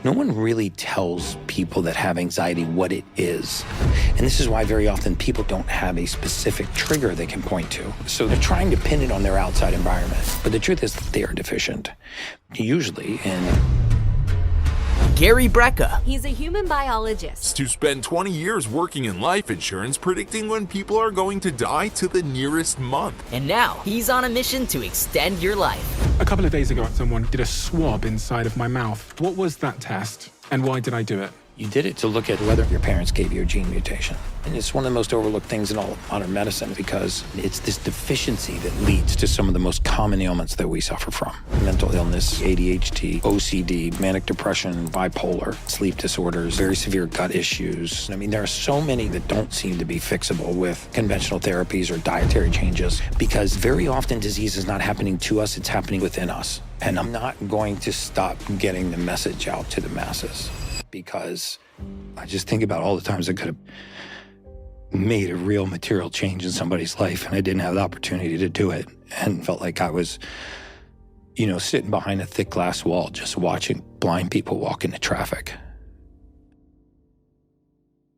No one really tells people that have anxiety what it is. And this is why very often people don't have a specific trigger they can point to. So they're trying to pin it on their outside environment. But the truth is that they are deficient, usually in... Gary Brecka. He's a human biologist who spent 20 years working in life insurance, predicting when people are going to die to the nearest month. And now he's on a mission to extend your life. A couple of days ago, someone did a swab inside of my mouth. What was that test, and why did I do it? You did it to look at whether your parents gave you a gene mutation. And it's one of the most overlooked things in all of modern medicine because it's this deficiency that leads to some of the most common ailments that we suffer from. Mental illness, ADHD, OCD, manic depression, bipolar, sleep disorders, very severe gut issues. I mean, there are so many that don't seem to be fixable with conventional therapies or dietary changes because very often disease is not happening to us, it's happening within us. And I'm not going to stop getting the message out to the masses, because I just think about all the times I could have made a real material change in somebody's life and I didn't have the opportunity to do it and felt like I was, sitting behind a thick glass wall just watching blind people walk into traffic.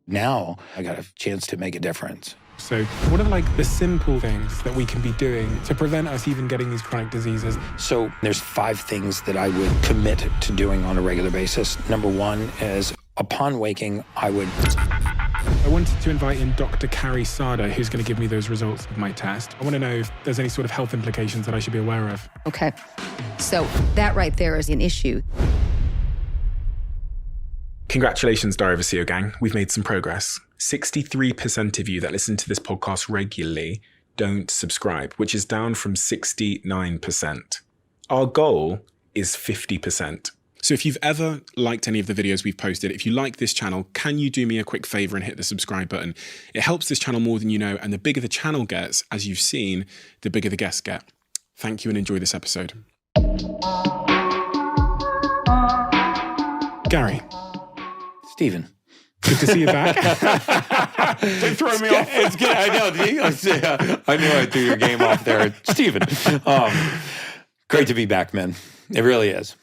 Now I got a chance to make a difference. So what are the simple things that we can be doing to prevent us even getting these chronic diseases? So there's 5 things that I would commit to doing on a regular basis. Number 1 is upon waking, I wanted to invite in Dr. Carrie Sada, who's going to give me those results of my test. I want to know if there's any sort of health implications that I should be aware of. Okay. So that right there is an issue. Congratulations, Diary of a CEO gang. We've made some progress. 63% of you that listen to this podcast regularly don't subscribe, which is down from 69%. Our goal is 50%. So if you've ever liked any of the videos we've posted, if you like this channel, can you do me a quick favor and hit the subscribe button? It helps this channel more than you know, and the bigger the channel gets, as you've seen, the bigger the guests get. Thank you and enjoy this episode. Gary. Stephen. Good to see you back. Don't throw me off. It's good. I know. I knew I threw your game off there. Stephen. Great to be back, man. It really is.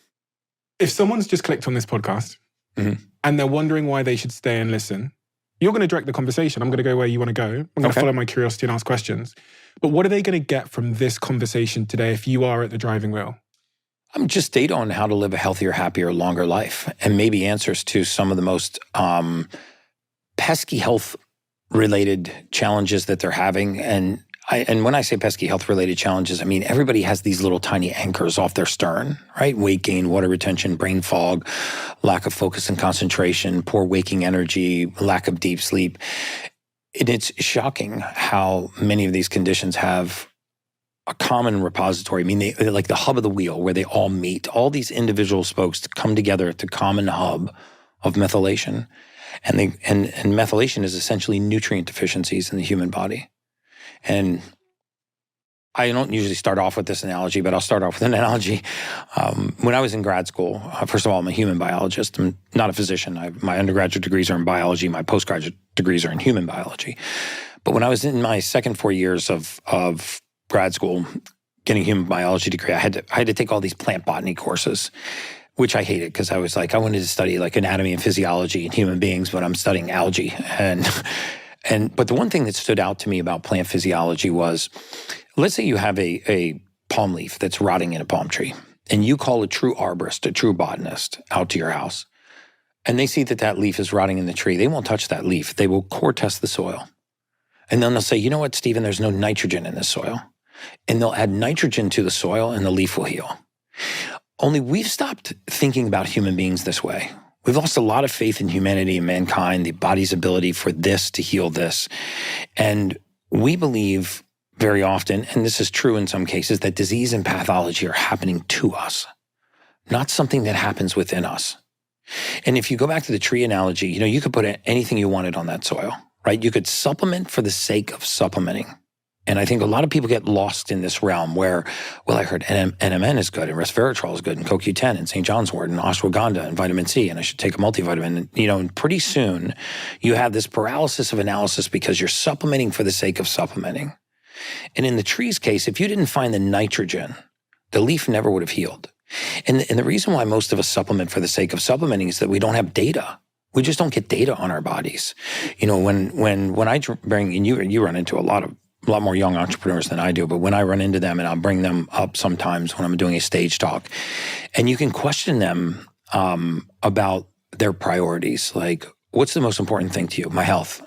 If someone's just clicked on this podcast and they're wondering why they should stay and listen, you're going to direct the conversation. I'm going to go where you want to go. I'm going to follow my curiosity and ask questions. But what are they going to get from this conversation today if you are at the driving wheel? Just data on how to live a healthier, happier, longer life, and maybe answers to some of the most pesky health-related challenges that they're having. And when I say pesky health-related challenges, I mean everybody has these little tiny anchors off their stern, right? Weight gain, water retention, brain fog, lack of focus and concentration, poor waking energy, lack of deep sleep. And it's shocking how many of these conditions have a common repository. I mean, they're like the hub of the wheel where they all meet. All these individual spokes to come together at the common hub of methylation. And methylation is essentially nutrient deficiencies in the human body. And I don't usually start off with this analogy, but I'll start off with an analogy. When I was in grad school, first of all, I'm a human biologist. I'm not a physician. My undergraduate degrees are in biology. My postgraduate degrees are in human biology. But when I was in my second 4 years of grad school, getting a human biology degree, I had to take all these plant botany courses, which I hated because I was like, I wanted to study like anatomy and physiology in human beings, but I'm studying algae. But the one thing that stood out to me about plant physiology was, let's say you have a palm leaf that's rotting in a palm tree, and you call a true arborist, a true botanist out to your house, and they see that leaf is rotting in the tree. They won't touch that leaf. They will core test the soil. And then they'll say, you know what, Stephen, there's no nitrogen in this soil. And they'll add nitrogen to the soil and the leaf will heal. Only we've stopped thinking about human beings this way. We've lost a lot of faith in humanity and mankind, the body's ability for this to heal this. And we believe very often, and this is true in some cases, that disease and pathology are happening to us, not something that happens within us. And if you go back to the tree analogy, you could put anything you wanted on that soil, right? You could supplement for the sake of supplementing. And I think a lot of people get lost in this realm where, well, I heard NMN is good and resveratrol is good and CoQ10 and St. John's wort and ashwagandha and vitamin C and I should take a multivitamin. And pretty soon you have this paralysis of analysis because you're supplementing for the sake of supplementing. And in the tree's case, if you didn't find the nitrogen, the leaf never would have healed. And the reason why most of us supplement for the sake of supplementing is that we don't have data. We just don't get data on our bodies. You know, when I bring, and you run into a lot more young entrepreneurs than I do, but when I run into them and I'll bring them up sometimes when I'm doing a stage talk, and you can question them about their priorities. Like, what's the most important thing to you? My health.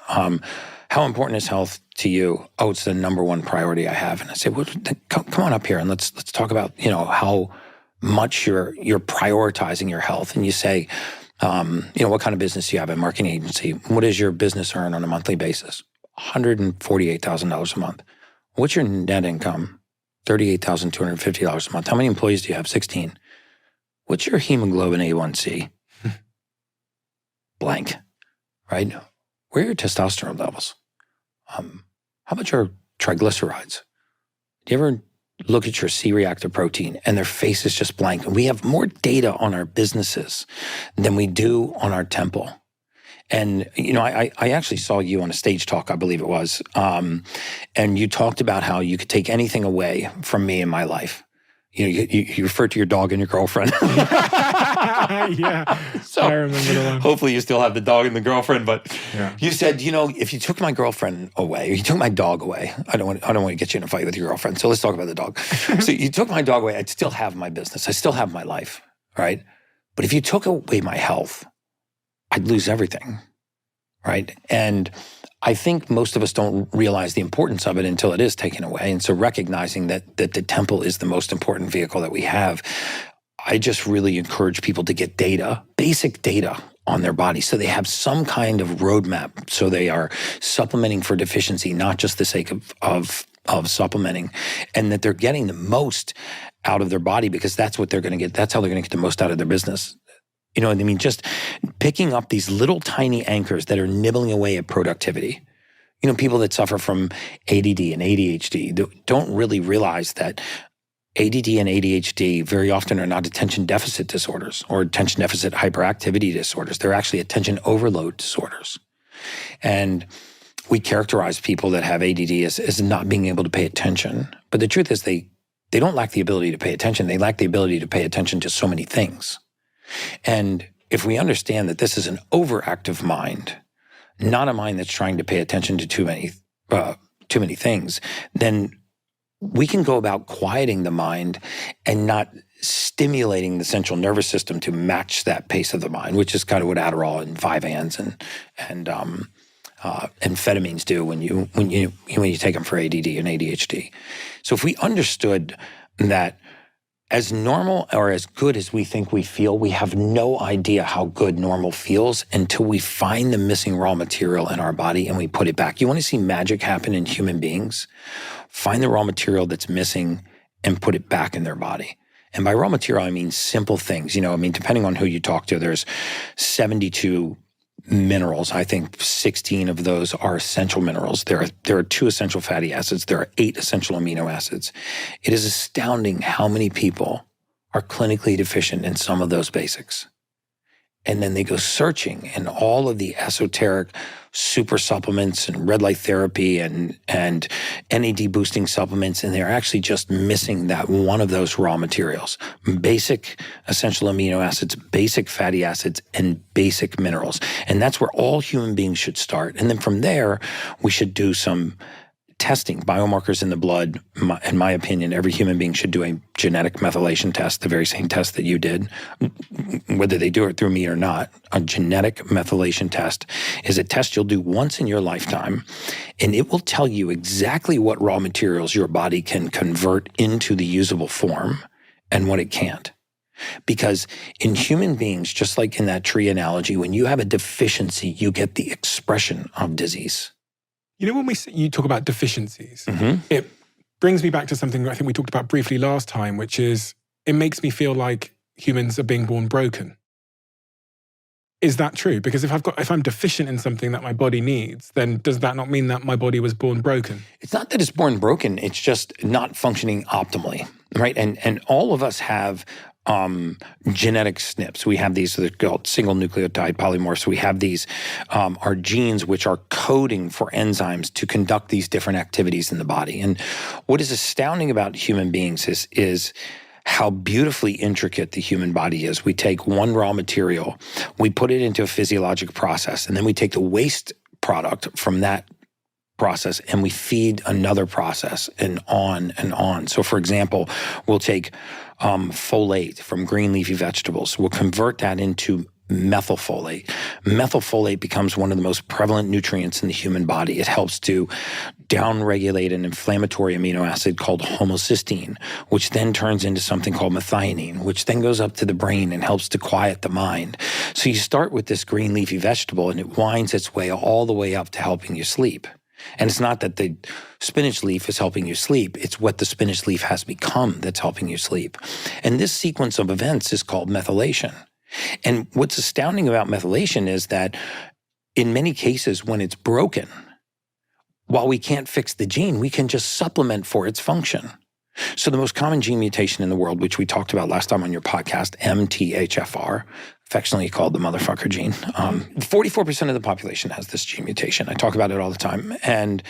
How important is health to you? Oh, it's the number one priority I have. And I say, well, come on up here and let's talk about, you know, how much you're prioritizing your health. And you say, you know, what kind of business do you have? A marketing agency. What does your business earn on a monthly basis? $148,000 a month. What's your net income? $38,250 a month. How many employees do you have? 16. What's your hemoglobin A1C? Blank, right? Where are your testosterone levels? How about your triglycerides? Do you ever look at your C-reactive protein and their face is just blank? We have more data on our businesses than we do on our temple. And, you know, I actually saw you on a stage talk, I believe it was, and you talked about how you could take anything away from me in my life. You know, you referred to your dog and your girlfriend. Yeah, so I remember the one. Hopefully you still have the dog and the girlfriend, but Yeah. you said, you know, if you took my girlfriend away, or you took my dog away, I don't want to get you in a fight with your girlfriend, so let's talk about the dog. So you took my dog away, I'd still have my business. I still have my life, right? But if you took away my health, I'd lose everything, right? And I think most of us don't realize the importance of it until it is taken away. And so recognizing that the temple is the most important vehicle that we have, I just really encourage people to get data, basic data on their body so they have some kind of roadmap so they are supplementing for deficiency, not just the sake of supplementing, and that they're getting the most out of their body because that's what they're going to get. That's how they're going to get the most out of their business. You know what I mean? Just picking up these little tiny anchors that are nibbling away at productivity. You know, people that suffer from ADD and ADHD don't really realize that ADD and ADHD very often are not attention deficit disorders or attention deficit hyperactivity disorders. They're actually attention overload disorders. And we characterize people that have ADD as not being able to pay attention. But the truth is they don't lack the ability to pay attention. They lack the ability to pay attention to so many things. And if we understand that this is an overactive mind, not a mind that's trying to pay attention to too many things, then we can go about quieting the mind and not stimulating the central nervous system to match that pace of the mind, which is kind of what Adderall and 5-ANs and amphetamines do when you take them for ADD and ADHD. So if we understood that as normal or as good as we think we feel, we have no idea how good normal feels until we find the missing raw material in our body and we put it back. You want to see magic happen in human beings? Find the raw material that's missing and put it back in their body. And by raw material, I mean simple things. You know, I mean, depending on who you talk to, there's 72 minerals. I think 16 of those are essential minerals. There are 2 essential fatty acids. There are 8 essential amino acids. It is astounding how many people are clinically deficient in some of those basics. And then they go searching in all of the esoteric super supplements and red light therapy and NAD boosting supplements, and they're actually just missing that one of those raw materials. Basic essential amino acids, basic fatty acids, and basic minerals. And that's where all human beings should start. And then from there, we should do some testing, biomarkers in the blood. In my opinion, every human being should do a genetic methylation test, the very same test that you did, whether they do it through me or not. A genetic methylation test is a test you'll do once in your lifetime, and it will tell you exactly what raw materials your body can convert into the usable form and what it can't. Because in human beings, just like in that tree analogy, when you have a deficiency, you get the expression of disease. You know, when you talk about deficiencies, Mm-hmm. it brings me back to something I think we talked about briefly last time, which is it makes me feel like humans are being born broken. Is that true? Because if I'm deficient in something that my body needs, then does that not mean that my body was born broken? It's not that it's born broken. It's just not functioning optimally, right? And all of us have genetic SNPs. We have these, they're called single nucleotide polymorphs. We have these, our genes, which are coding for enzymes to conduct these different activities in the body. And what is astounding about human beings is how beautifully intricate the human body is. We take one raw material, we put it into a physiologic process, and then we take the waste product from that process and we feed another process and on and on. So for example, we'll take folate from green leafy vegetables. We'll convert that into methylfolate. Methylfolate becomes one of the most prevalent nutrients in the human body. It helps to downregulate an inflammatory amino acid called homocysteine, which then turns into something called methionine, which then goes up to the brain and helps to quiet the mind. So you start with this green leafy vegetable and it winds its way all the way up to helping you sleep. And it's not that the spinach leaf is helping you sleep. It's what the spinach leaf has become that's helping you sleep. And this sequence of events is called methylation. And what's astounding about methylation is that in many cases when it's broken, while we can't fix the gene, we can just supplement for its function. So the most common gene mutation in the world, which we talked about last time on your podcast, MTHFR, affectionately called the motherfucker gene. 44% of the population has this gene mutation. I talk about it all the time. And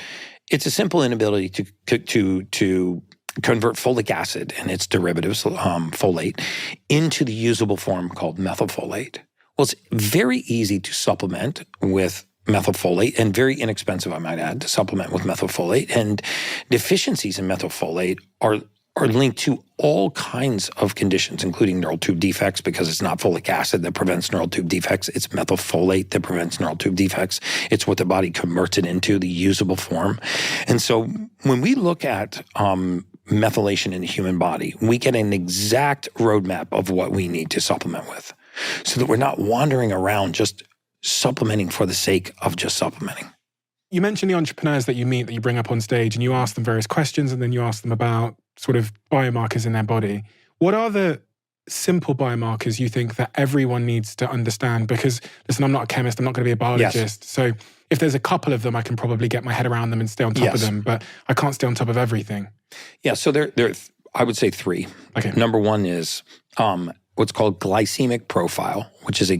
it's a simple inability to convert folic acid and its derivatives, folate, into the usable form called methylfolate. Well, it's very easy to supplement with methylfolate and very inexpensive, I might add, to supplement with methylfolate. And deficiencies in methylfolate are linked to all kinds of conditions, including neural tube defects, because it's not folic acid that prevents neural tube defects. It's methylfolate that prevents neural tube defects. It's what the body converts it into, the usable form. And so when we look at methylation in the human body, we get an exact roadmap of what we need to supplement with so that we're not wandering around just supplementing for the sake of just supplementing. You mentioned the entrepreneurs that you meet, that you bring up on stage, and you ask them various questions, and then you ask them about sort of biomarkers in their body. What are the simple biomarkers you think that everyone needs to understand? Because, listen, I'm not a chemist, I'm not going to be a biologist. Yes. So if there's a couple of them, I can probably get my head around them and stay on top of them, but I can't stay on top of everything. Yeah, so there I would say three. Okay. Number one is what's called glycemic profile, which is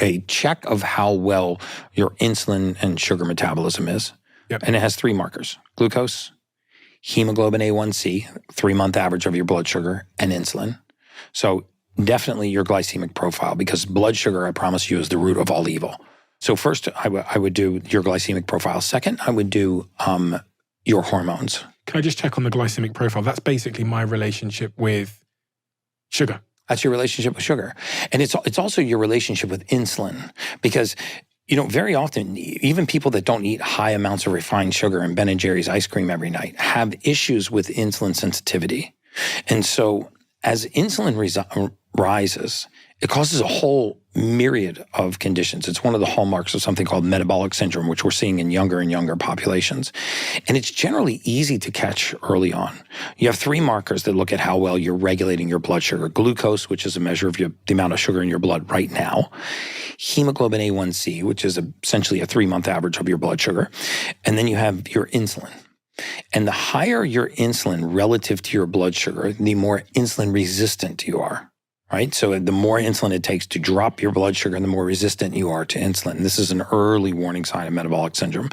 a check of how well your insulin and sugar metabolism is. Yep. And it has three markers: glucose, hemoglobin A1C, 3-month average of your blood sugar, and insulin. So definitely your glycemic profile, because blood sugar, I promise you, is the root of all evil. So first, I would do your glycemic profile. Second, I would do your hormones. Can I just check on the glycemic profile? That's basically my relationship with sugar. That's your relationship with sugar. And it's also your relationship with insulin, because very often, even people that don't eat high amounts of refined sugar and Ben & Jerry's ice cream every night have issues with insulin sensitivity. And so as insulin rises, it causes a whole myriad of conditions. It's one of the hallmarks of something called metabolic syndrome, which we're seeing in younger and younger populations. And it's generally easy to catch early on. You have three markers that look at how well you're regulating your blood sugar: glucose, which is a measure of the amount of sugar in your blood right now; hemoglobin A1C, which is essentially a 3-month average of your blood sugar; and then you have your insulin. And the higher your insulin relative to your blood sugar, the more insulin resistant you are. Right? So the more insulin it takes to drop your blood sugar, the more resistant you are to insulin. This is an early warning sign of metabolic syndrome.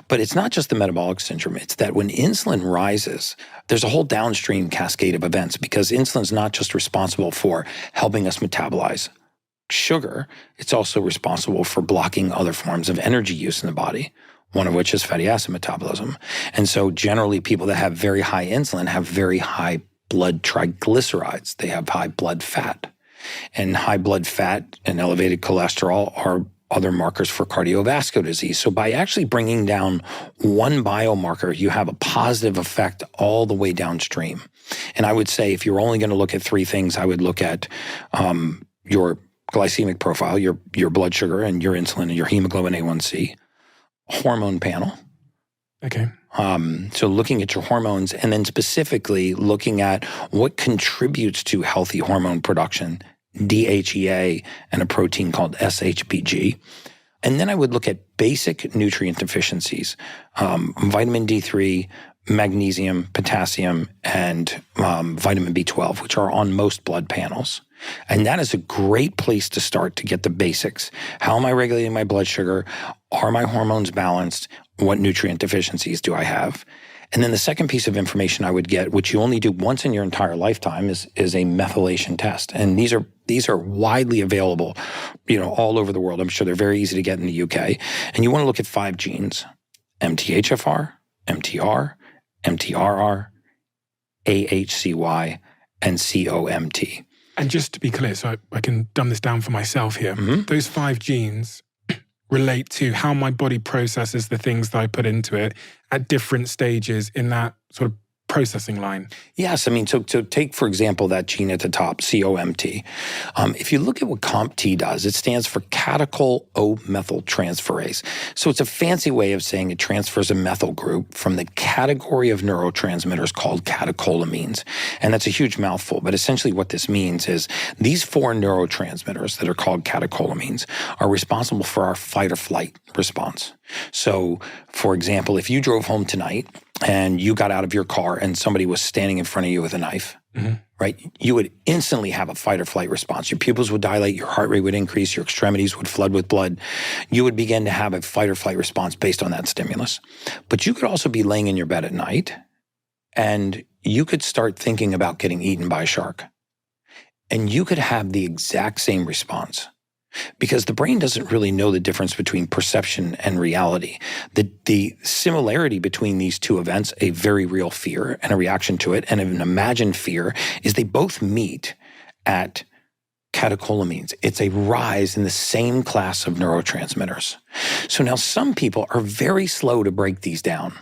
But it's not just the metabolic syndrome. It's that when insulin rises, there's a whole downstream cascade of events, because insulin's not just responsible for helping us metabolize sugar. It's also responsible for blocking other forms of energy use in the body, one of which is fatty acid metabolism. And so generally people that have very high insulin have very high blood triglycerides. They have high blood fat. And high blood fat and elevated cholesterol are other markers for cardiovascular disease. So by actually bringing down one biomarker, you have a positive effect all the way downstream. And I would say if you're only going to look at three things, I would look at your glycemic profile, your blood sugar and your insulin and your hemoglobin A1C, hormone panel. Okay. So looking at your hormones, and then specifically looking at what contributes to healthy hormone production, DHEA, and a protein called SHBG. And then I would look at basic nutrient deficiencies, vitamin D3, magnesium, potassium, and vitamin B12, which are on most blood panels. And that is a great place to start to get the basics. How am I regulating my blood sugar? Are my hormones balanced? What nutrient deficiencies do I have? And then the second piece of information I would get, which you only do once in your entire lifetime, is a methylation test. And these are widely available, all over the world. I'm sure they're very easy to get in the UK. And you want to look at 5 genes: MTHFR, MTR, MTRR, AHCY, and COMT. And just to be clear, so I can dumb this down for myself here, those 5 genes relate to how my body processes the things that I put into it at different stages in that sort of processing line. Yes. I mean, so take, for example, that gene at the top, COMT. If you look at what COMT does, it stands for catechol O-methyltransferase. So it's a fancy way of saying it transfers a methyl group from the category of neurotransmitters called catecholamines. And that's a huge mouthful, but essentially what this means is these 4 neurotransmitters that are called catecholamines are responsible for our fight or flight response. So, for example, if you drove home tonight and you got out of your car and somebody was standing in front of you with a knife, right? You would instantly have a fight or flight response. Your pupils would dilate, your heart rate would increase, your extremities would flood with blood. You would begin to have a fight or flight response based on that stimulus. But you could also be laying in your bed at night and you could start thinking about getting eaten by a shark. And you could have the exact same response. Because the brain doesn't really know the difference between perception and reality. The similarity between these two events, a very real fear and a reaction to it, and an imagined fear, is they both meet at catecholamines. It's a rise in the same class of neurotransmitters. So now some people are very slow to break these down.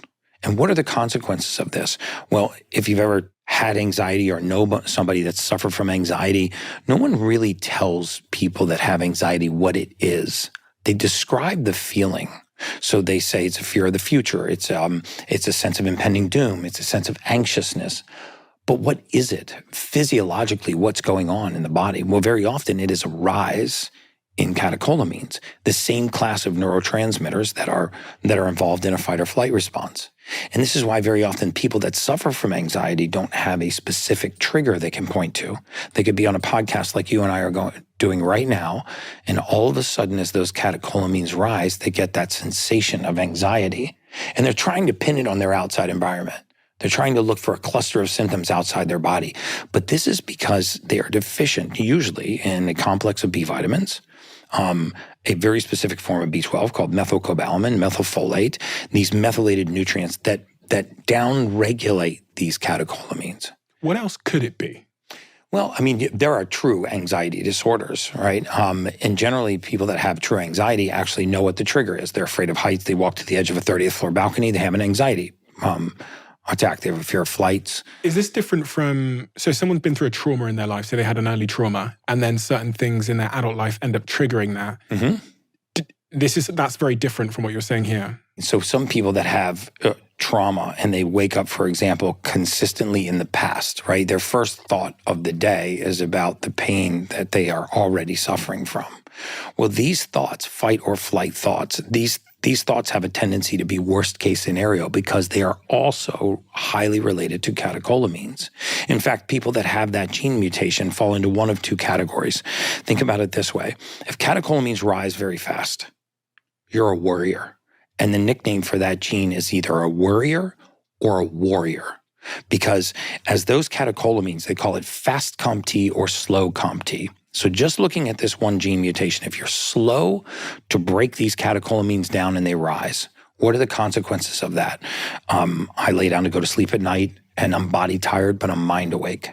And what are the consequences of this? Well, if you've ever had anxiety or know somebody that's suffered from anxiety, no one really tells people that have anxiety what it is. They describe the feeling. So they say it's a fear of the future. It's a sense of impending doom. It's a sense of anxiousness. But what is it? Physiologically, what's going on in the body? Well, very often it is a rise in catecholamines, the same class of neurotransmitters that are involved in a fight or flight response. And this is why very often people that suffer from anxiety don't have a specific trigger they can point to. They could be on a podcast like you and I are doing right now, and all of a sudden as those catecholamines rise, they get that sensation of anxiety. And they're trying to pin it on their outside environment. They're trying to look for a cluster of symptoms outside their body. But this is because they are deficient, usually in a complex of B vitamins, a very specific form of B12 called methylcobalamin, methylfolate, these methylated nutrients that downregulate these catecholamines. What else could it be? Well, I mean, there are true anxiety disorders, right? And generally, people that have true anxiety actually know what the trigger is. They're afraid of heights. They walk to the edge of a 30th floor balcony. They have an anxiety attack. They have a fear of flights. Is this different from, so someone's been through a trauma in their life, so they had an early trauma, and then certain things in their adult life end up triggering that. That's very different from what you're saying here. So some people that have trauma and they wake up, for example, consistently in the past, right? Their first thought of the day is about the pain that they are already suffering from. Well, these thoughts, fight or flight thoughts, these thoughts have a tendency to be worst case scenario because they are also highly related to catecholamines. In fact, people that have that gene mutation fall into one of 2 categories. Think about it this way. If catecholamines rise very fast, you're a worrier. And the nickname for that gene is either a worrier or a warrior. Because as those catecholamines, they call it fast COMT or slow COMT. So just looking at this one gene mutation, if you're slow to break these catecholamines down and they rise, what are the consequences of that? I lay down to go to sleep at night and I'm body tired, but I'm mind awake,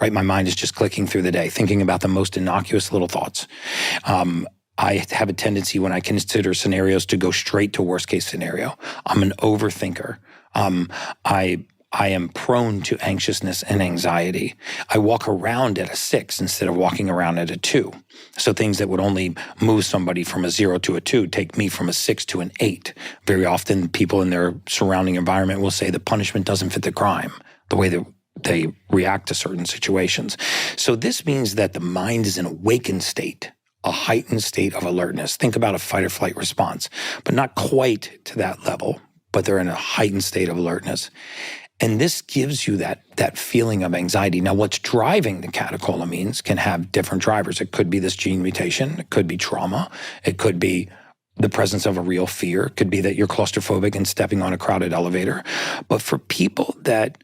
right? My mind is just clicking through the day, thinking about the most innocuous little thoughts. I have a tendency when I consider scenarios to go straight to worst case scenario. I'm an overthinker. I am prone to anxiousness and anxiety. I walk around at a 6 instead of walking around at a 2. So things that would only move somebody from a 0 to a 2 take me from a 6 to an 8. Very often people in their surrounding environment will say the punishment doesn't fit the crime, the way that they react to certain situations. So this means that the mind is in an awakened state, a heightened state of alertness. Think about a fight or flight response, but not quite to that level, but they're in a heightened state of alertness. And this gives you that feeling of anxiety. Now, what's driving the catecholamines can have different drivers. It could be this gene mutation. It could be trauma. It could be the presence of a real fear. It could be that you're claustrophobic and stepping on a crowded elevator. But for people that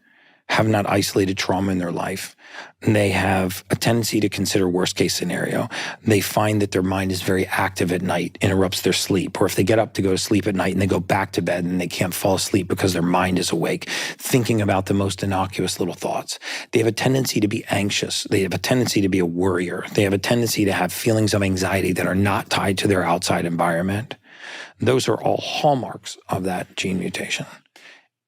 have not isolated trauma in their life, they have a tendency to consider worst case scenario. They find that their mind is very active at night, interrupts their sleep. Or if they get up to go to sleep at night and they go back to bed and they can't fall asleep because their mind is awake, thinking about the most innocuous little thoughts. They have a tendency to be anxious. They have a tendency to be a worrier. They have a tendency to have feelings of anxiety that are not tied to their outside environment. Those are all hallmarks of that gene mutation.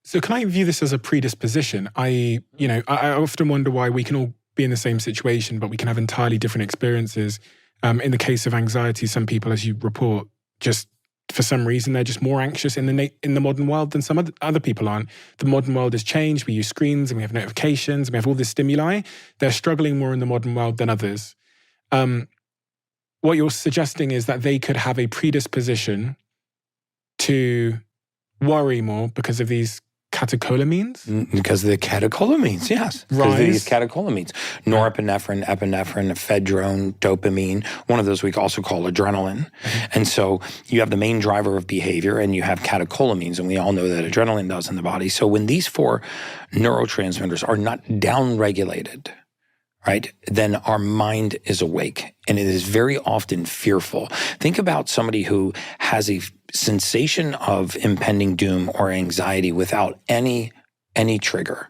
So can I view this as a predisposition? I often wonder why we can all be in the same situation, but we can have entirely different experiences. In the case of anxiety, some people, as you report, just for some reason, they're just more anxious in the modern world than some other people aren't. The modern world has changed. We use screens and we have notifications and we have all this stimuli. They're struggling more in the modern world than others. What you're suggesting is that they could have a predisposition to worry more because of these catecholamines? Because of the catecholamines, yes. Because of these catecholamines. Norepinephrine, epinephrine, ephedrine, dopamine. One of those we also call adrenaline. And so you have the main driver of behavior and you have catecholamines, and we all know that adrenaline does in the body. So when these four neurotransmitters are not downregulated, right, then our mind is awake and it is very often fearful. Think about somebody who has a sensation of impending doom or anxiety without any trigger.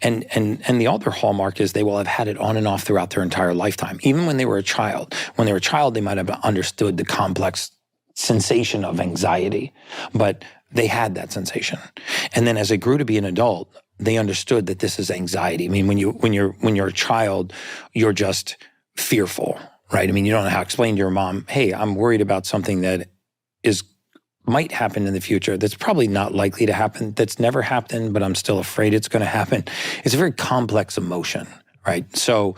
And the other hallmark is they will have had it on and off throughout their entire lifetime. Even when they were a child. When they were a child, they might have understood the complex sensation of anxiety, but they had that sensation. And then as they grew to be an adult, they understood that this is anxiety. I mean, when you're a child, you're just fearful, right? I mean, you don't know how to explain to your mom, hey, I'm worried about something that might happen in the future. That's probably not likely to happen. That's never happened, but I'm still afraid it's going to happen. It's a very complex emotion, right? So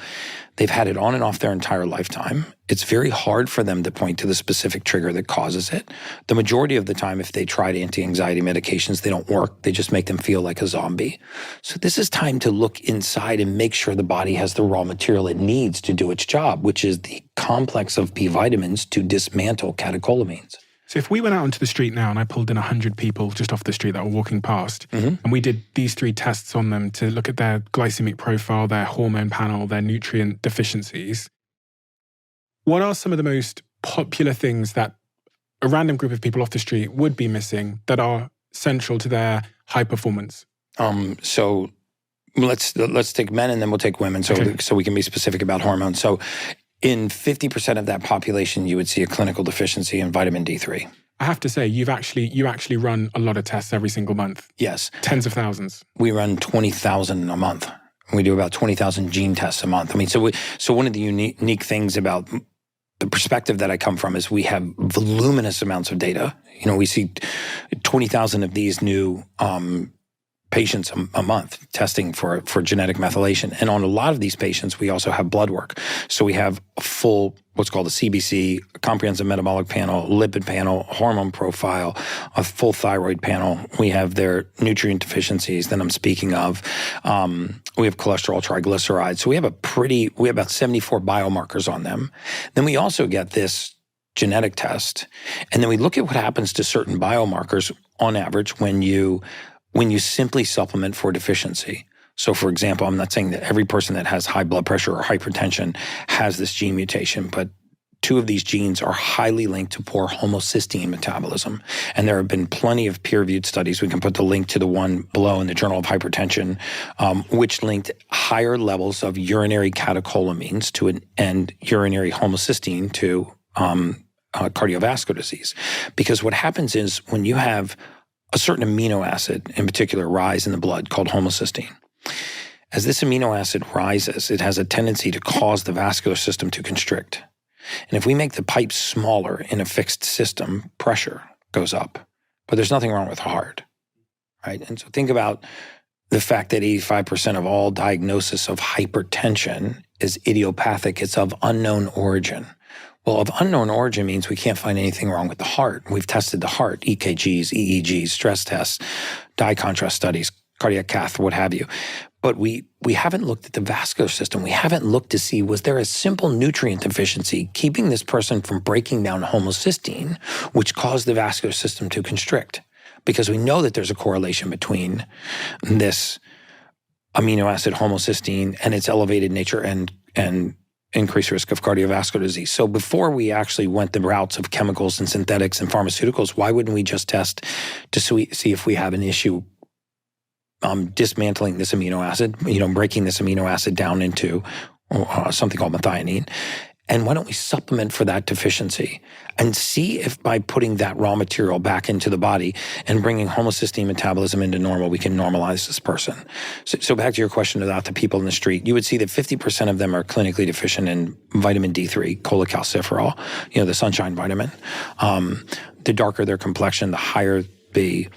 they've had it on and off their entire lifetime. It's very hard for them to point to the specific trigger that causes it. The majority of the time, if they tried anti-anxiety medications, they don't work. They just make them feel like a zombie. So this is time to look inside and make sure the body has the raw material it needs to do its job, which is the complex of B vitamins to dismantle catecholamines. So if we went out onto the street now and I pulled in 100 people just off the street that were walking past, and we did these 3 tests on them to look at their glycemic profile, their hormone panel, their nutrient deficiencies, what are some of the most popular things that a random group of people off the street would be missing that are central to their high performance? So let's take men and then we'll take women so we can be specific about hormones. So in 50% of that population, you would see a clinical deficiency in vitamin D3. I have to say, you actually run a lot of tests every single month. Yes. Tens of thousands. We run 20,000 a month. We do about 20,000 gene tests a month. I mean, so one of the unique things about the perspective that I come from is we have voluminous amounts of data. You know, we see 20,000 of these new patients a month testing for genetic methylation. And on a lot of these patients, we also have blood work. So we have a full, what's called a CBC, a comprehensive metabolic panel, lipid panel, hormone profile, a full thyroid panel. We have their nutrient deficiencies that I'm speaking of. We have cholesterol, triglycerides. So we have about 74 biomarkers on them. Then we also get this genetic test. And then we look at what happens to certain biomarkers on average when you simply supplement for deficiency. So for example, I'm not saying that every person that has high blood pressure or hypertension has this gene mutation, but 2 of these genes are highly linked to poor homocysteine metabolism. And there have been plenty of peer-reviewed studies. We can put the link to the one below in the Journal of Hypertension, which linked higher levels of urinary catecholamines and urinary homocysteine to cardiovascular disease. Because what happens is when you have a certain amino acid, in particular, rise in the blood called homocysteine. As this amino acid rises, it has a tendency to cause the vascular system to constrict. And if we make the pipe smaller in a fixed system, pressure goes up. But there's nothing wrong with the heart, right? And so think about the fact that 85% of all diagnosis of hypertension is idiopathic. It's of unknown origin. Well, of unknown origin means we can't find anything wrong with the heart. We've tested the heart, EKGs, EEGs, stress tests, dye contrast studies, cardiac cath, what have you. But we haven't looked at the vascular system. We haven't looked to see, was there a simple nutrient deficiency keeping this person from breaking down homocysteine, which caused the vascular system to constrict? Because we know that there's a correlation between this amino acid homocysteine and its elevated nature and increased risk of cardiovascular disease. So before we actually went the routes of chemicals and synthetics and pharmaceuticals, why wouldn't we just test to see if we have an issue dismantling this amino acid, breaking this amino acid down into something called methionine? And why don't we supplement for that deficiency and see if by putting that raw material back into the body and bringing homocysteine metabolism into normal, we can normalize this person. So back to your question about the people in the street, you would see that 50% of them are clinically deficient in vitamin D3, cholecalciferol, the sunshine vitamin. The darker their complexion, the higher the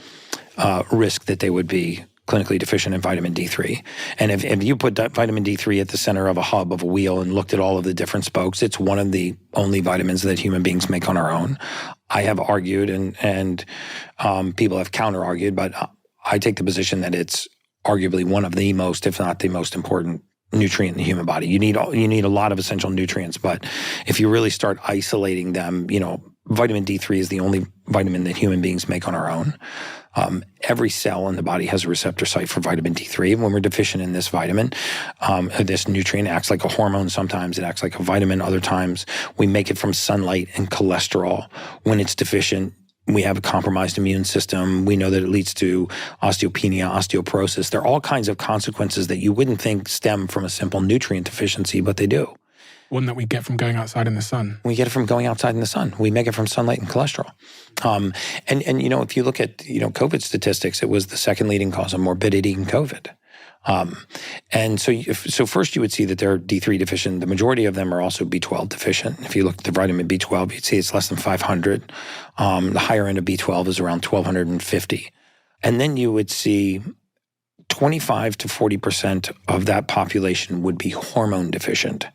risk that they would be clinically deficient in vitamin D3. And if you put vitamin D3 at the center of a hub of a wheel and looked at all of the different spokes, it's one of the only vitamins that human beings make on our own. I have argued and people have counter-argued, but I take the position that it's arguably one of the most, if not the most important nutrient in the human body. You need a lot of essential nutrients, but if you really start isolating them, vitamin D3 is the only vitamin that human beings make on our own. Every cell in the body has a receptor site for vitamin D3. And when we're deficient in this vitamin, this nutrient acts like a hormone. Sometimes it acts like a vitamin. Other times we make it from sunlight and cholesterol. When it's deficient, we have a compromised immune system. We know that it leads to osteopenia, osteoporosis. There are all kinds of consequences that you wouldn't think stem from a simple nutrient deficiency, but they do. One that we get from going outside in the sun. We get it from going outside in the sun. We make it from sunlight and cholesterol. And if you look at, COVID statistics, it was the second leading cause of morbidity in COVID. And so first you would see that they're D3 deficient. The majority of them are also B12 deficient. If you look at the vitamin B12, you'd see it's less than 500. The higher end of B12 is around 1,250. And then you would see 25 to 40% of that population would be hormone deficient,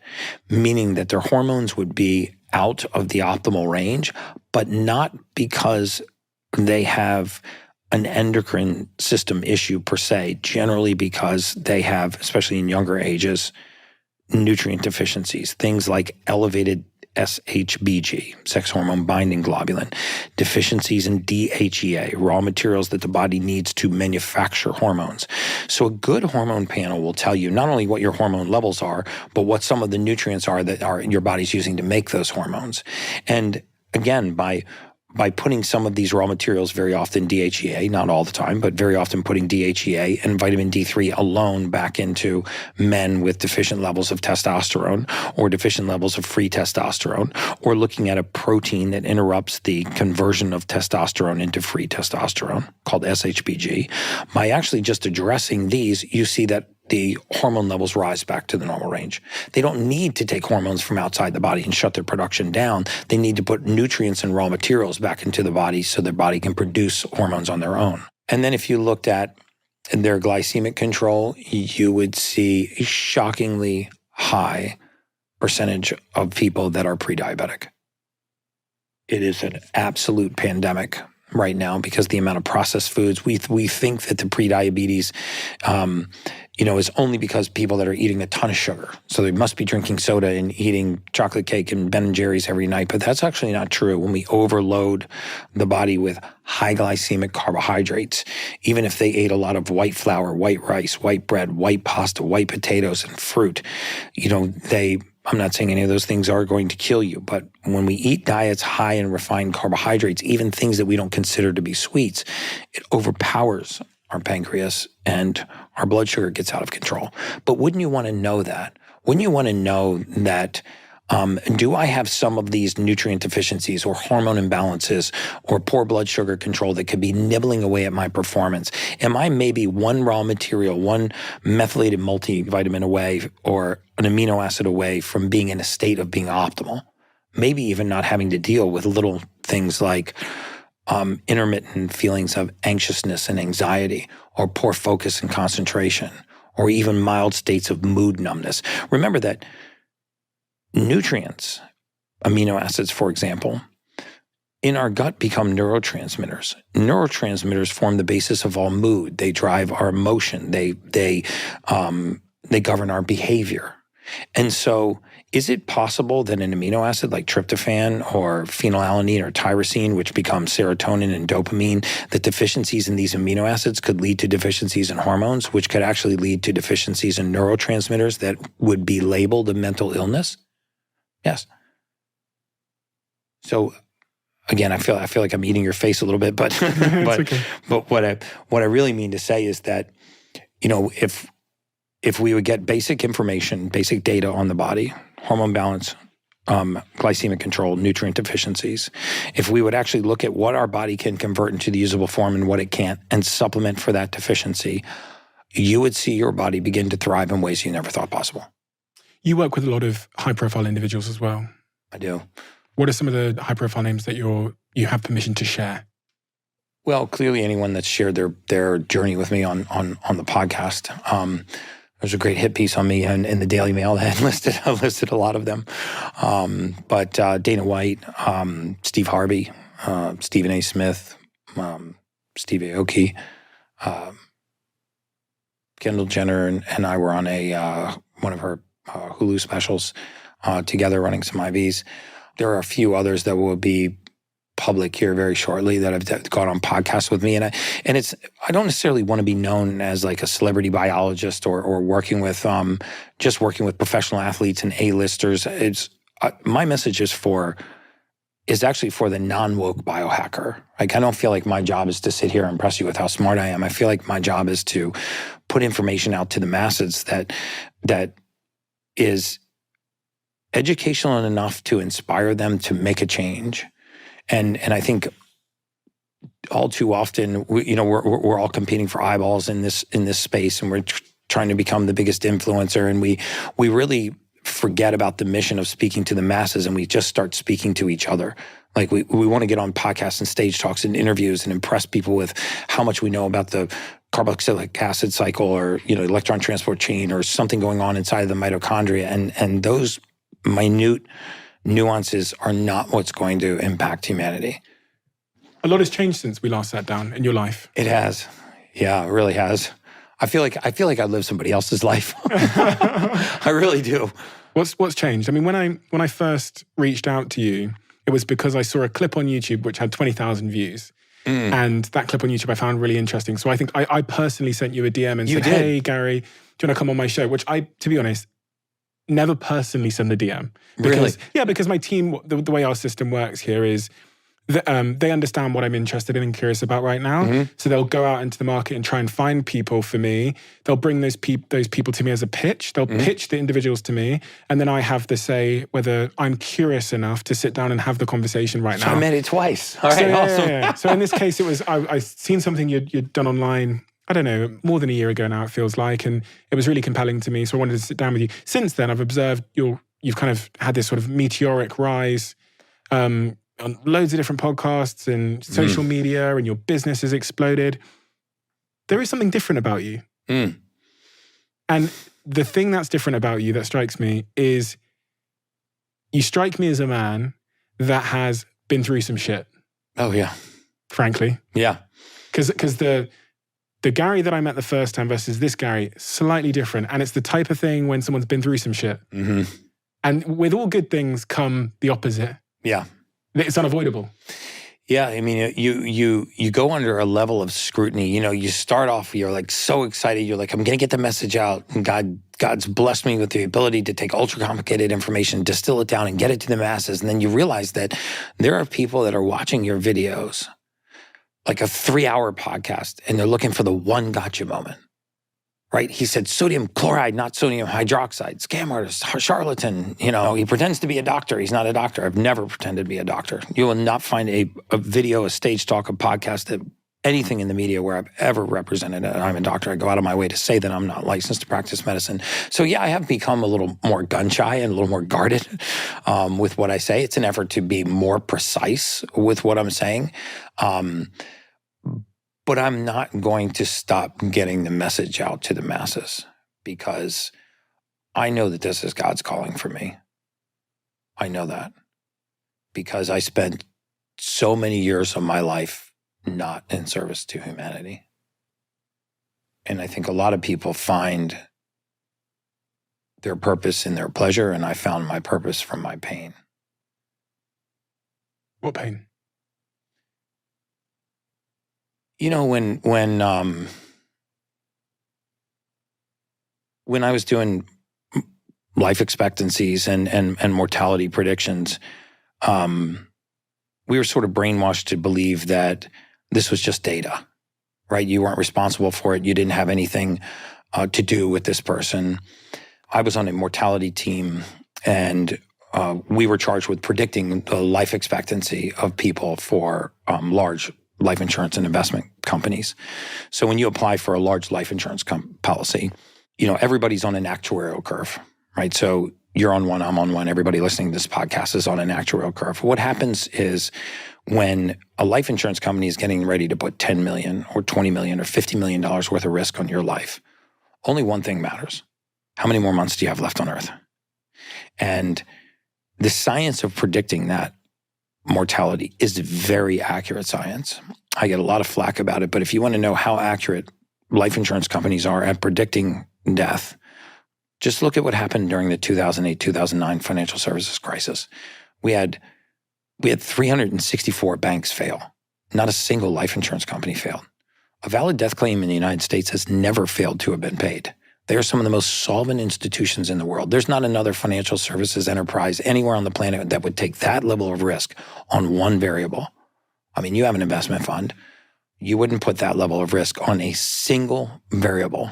meaning that their hormones would be out of the optimal range, but not because they have an endocrine system issue per se, generally because they have, especially in younger ages, nutrient deficiencies, things like elevated SHBG, sex hormone binding globulin, deficiencies in DHEA, raw materials that the body needs to manufacture hormones. So a good hormone panel will tell you not only what your hormone levels are, but what some of the nutrients are that your body's using to make those hormones. And again, by putting some of these raw materials, very often DHEA, not all the time, but very often putting DHEA and vitamin D3 alone back into men with deficient levels of testosterone or deficient levels of free testosterone, or looking at a protein that interrupts the conversion of testosterone into free testosterone called SHBG. By actually just addressing these, you see that the hormone levels rise back to the normal range. They don't need to take hormones from outside the body and shut their production down. They need to put nutrients and raw materials back into the body so their body can produce hormones on their own. And then if you looked at their glycemic control, you would see a shockingly high percentage of people that are pre-diabetic. It is an absolute pandemic right now because the amount of processed foods. We think that the pre-diabetes is only because people that are eating a ton of sugar. So they must be drinking soda and eating chocolate cake and Ben & Jerry's every night. But that's actually not true. When we overload the body with high glycemic carbohydrates, even if they ate a lot of white flour, white rice, white bread, white pasta, white potatoes, and fruit, I'm not saying any of those things are going to kill you, but when we eat diets high in refined carbohydrates, even things that we don't consider to be sweets, it overpowers our pancreas and our blood sugar gets out of control. But wouldn't you want to know that? Wouldn't you want to know that, do I have some of these nutrient deficiencies or hormone imbalances or poor blood sugar control that could be nibbling away at my performance? Am I maybe one raw material, one methylated multivitamin away or an amino acid away from being in a state of being optimal? Maybe even not having to deal with little things like intermittent feelings of anxiousness and anxiety, or poor focus and concentration, or even mild states of mood numbness. Remember that nutrients, amino acids, for example, in our gut become neurotransmitters. Neurotransmitters form the basis of all mood. They drive our emotion. They govern our behavior. And so is it possible that an amino acid like tryptophan or phenylalanine or tyrosine, which becomes serotonin and dopamine, that deficiencies in these amino acids could lead to deficiencies in hormones, which could actually lead to deficiencies in neurotransmitters that would be labeled a mental illness? Yes. So again, I feel like I'm eating your face a little bit, but okay. But what I really mean to say is that, if we would get basic information, basic data on the body, hormone balance, glycemic control, nutrient deficiencies, if we would actually look at what our body can convert into the usable form and what it can't, and supplement for that deficiency, you would see your body begin to thrive in ways you never thought possible. You work with a lot of high-profile individuals as well. I do. What are some of the high-profile names that you have permission to share? Well, clearly anyone that's shared their journey with me on the podcast. There's a great hit piece on me in the Daily Mail that listed a lot of them. But Dana White, Steve Harvey, Stephen A. Smith, Steve Aoki, Kendall Jenner and I were on one of her Hulu specials together running some IVs. There are a few others that will be public here very shortly that have gone on podcasts with me. And I don't necessarily want to be known as like a celebrity biologist or working with professional athletes and A-listers. My message is actually for the non-woke biohacker. Like, I don't feel like my job is to sit here and impress you with how smart I am. I feel like my job is to put information out to the masses that is educational enough to inspire them to make a change. And I think all too often, we're all competing for eyeballs in this space, and we're trying to become the biggest influencer, and we really forget about the mission of speaking to the masses, and we just start speaking to each other. Like we want to get on podcasts and stage talks and interviews and impress people with how much we know about the carboxylic acid cycle or electron transport chain or something going on inside of the mitochondria, and those minute nuances are not what's going to impact humanity. A lot has changed since we last sat down in your life. It has. Yeah, it really has. I feel like I live somebody else's life. I really do. What's changed? I mean, when I first reached out to you, it was because I saw a clip on YouTube which had 20,000 views. And that clip on YouTube I found really interesting. So I think I personally sent you a DM and said, "Hey, Gary, do you want to come on my show?" Which to be honest, never personally send the DM. Really? Yeah, because my team, the way our system works here is they understand what I'm interested in and curious about right now. Mm-hmm. So they'll go out into the market and try and find people for me. They'll bring those people to me as a pitch. They'll pitch the individuals to me. And then I have to say whether I'm curious enough to sit down and have the conversation right now. So I met it twice. All right, awesome. Yeah. So in this case, it was, I seen something you'd done online, I don't know, more than a year ago now, it feels like. And it was really compelling to me. So I wanted to sit down with you. Since then, I've observed you've kind of had this sort of meteoric rise on loads of different podcasts and social media, and your business has exploded. There is something different about you. And the thing that's different about you that strikes me is you strike me as a man that has been through some shit. Oh, yeah. Frankly. Yeah. Because the Gary that I met the first time versus this Gary, slightly different. And it's the type of thing when someone's been through some shit. Mm-hmm. And with all good things come the opposite. Yeah. It's unavoidable. Yeah, I mean, you go under a level of scrutiny. You start off, you're like so excited. You're like, I'm going to get the message out. And God's blessed me with the ability to take ultra complicated information, distill it down, and get it to the masses. And then you realize that there are people that are watching your videos, like a 3-hour podcast, and they're looking for the one gotcha moment. Right? He said sodium chloride, not sodium hydroxide. Scam artist, charlatan. He pretends to be a doctor. He's not a doctor. I've never pretended to be a doctor. You will not find a video, a stage talk, a podcast, anything in the media where I've ever represented it. I'm a doctor. I go out of my way to say that I'm not licensed to practice medicine. So yeah, I have become a little more gun shy and a little more guarded with what I say. It's an effort to be more precise with what I'm saying. But I'm not going to stop getting the message out to the masses because I know that this is God's calling for me. I know that because I spent so many years of my life not in service to humanity. And I think a lot of people find their purpose in their pleasure, and I found my purpose from my pain. What pain? You know, when I was doing life expectancies and mortality predictions, we were sort of brainwashed to believe that this was just data, right? You weren't responsible for it. You didn't have anything to do with this person. I was on a mortality team, and we were charged with predicting the life expectancy of people for large life insurance and investment companies. So when you apply for a large life insurance policy, you know, everybody's on an actuarial curve, right? So you're on one, I'm on one. Everybody listening to this podcast is on an actuarial curve. What happens is when a life insurance company is getting ready to put $10 million or $20 million or $50 million worth of risk on your life, only one thing matters. How many more months do you have left on Earth? And the science of predicting that mortality is very accurate science. I get a lot of flack about it, but if you want to know how accurate life insurance companies are at predicting death, just look at what happened during the 2008-2009 financial services crisis. We had 364 banks fail. Not a single life insurance company failed. A valid death claim in the United States has never failed to have been paid. They are some of the most solvent institutions in the world. There's not another financial services enterprise anywhere on the planet that would take that level of risk on one variable. I mean, you have an investment fund. You wouldn't put that level of risk on a single variable,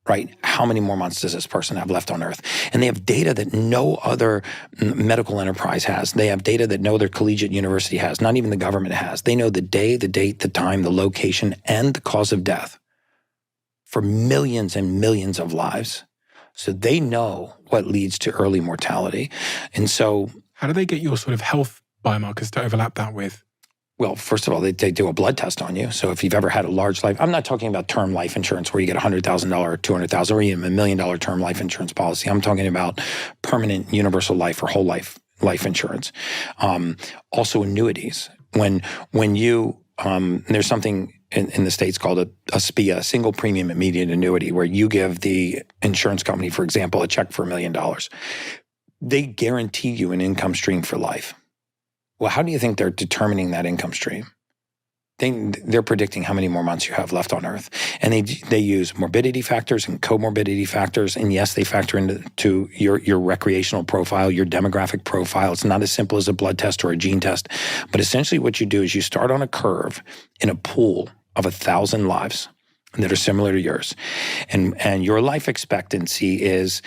right? How many more months does this person have left on Earth? And they have data that no other medical enterprise has. They have data that no other collegiate university has, not even the government has. They know the day, the date, the time, the location, and the cause of death for millions and millions of lives. So they know what leads to early mortality. And so... How do they get your sort of health biomarkers to overlap that with? Well, first of all, they do a blood test on you. So if you've ever had a large life... I'm not talking about term life insurance where you get $100,000 or $200,000 or even $1 million term life insurance policy. I'm talking about permanent universal life or whole life insurance. Also annuities. When you... there's something in the States called a SPIA, single premium immediate annuity, where you give the insurance company, for example, a check for $1 million. They guarantee you an income stream for life. Well, how do you think they're determining that income stream? They're predicting how many more months you have left on Earth. And they use morbidity factors and comorbidity factors. And yes, they factor into your recreational profile, your demographic profile. It's not as simple as a blood test or a gene test. But essentially what you do is you start on a curve in a pool of 1,000 lives that are similar to yours. And your life expectancy is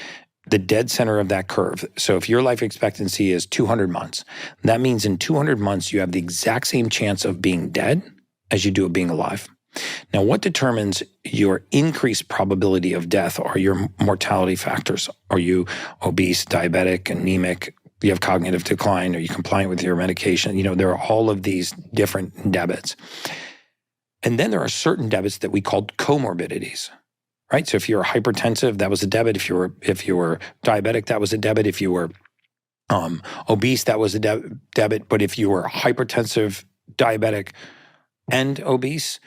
the dead center of that curve. So if your life expectancy is 200 months, that means in 200 months, you have the exact same chance of being dead as you do of being alive. Now, what determines your increased probability of death are your mortality factors. Are you obese, diabetic, anemic? Do you have cognitive decline? Are you compliant with your medication? You know, there are all of these different debits. And then there are certain debits that we call comorbidities. Right? So if you're hypertensive, that was a debit. If you were diabetic, that was a debit. If you were obese, that was a debit. But if you were hypertensive, diabetic, and obese,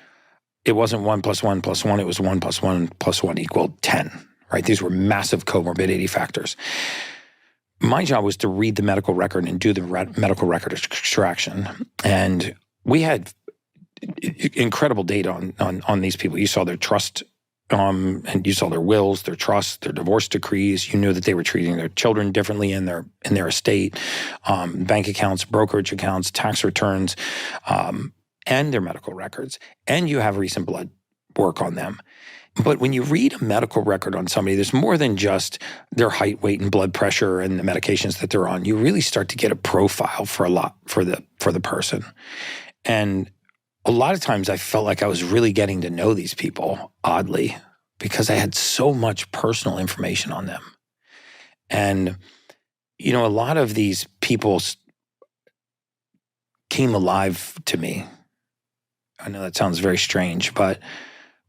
it wasn't 1 + 1 + 1. It was 1 + 1 + 1 = 10. Right? These were massive comorbidity factors. My job was to read the medical record and do the medical record extraction. And we had incredible data on these people. You saw their trust. And you saw their wills, their trusts, their divorce decrees. You knew that they were treating their children differently in their estate, bank accounts, brokerage accounts, tax returns, and their medical records. And you have recent blood work on them. But when you read a medical record on somebody, there's more than just their height, weight, and blood pressure and the medications that they're on. You really start to get a profile for the person. And a lot of times I felt like I was really getting to know these people, oddly, because I had so much personal information on them. And, you know, a lot of these people came alive to me. I know that sounds very strange, but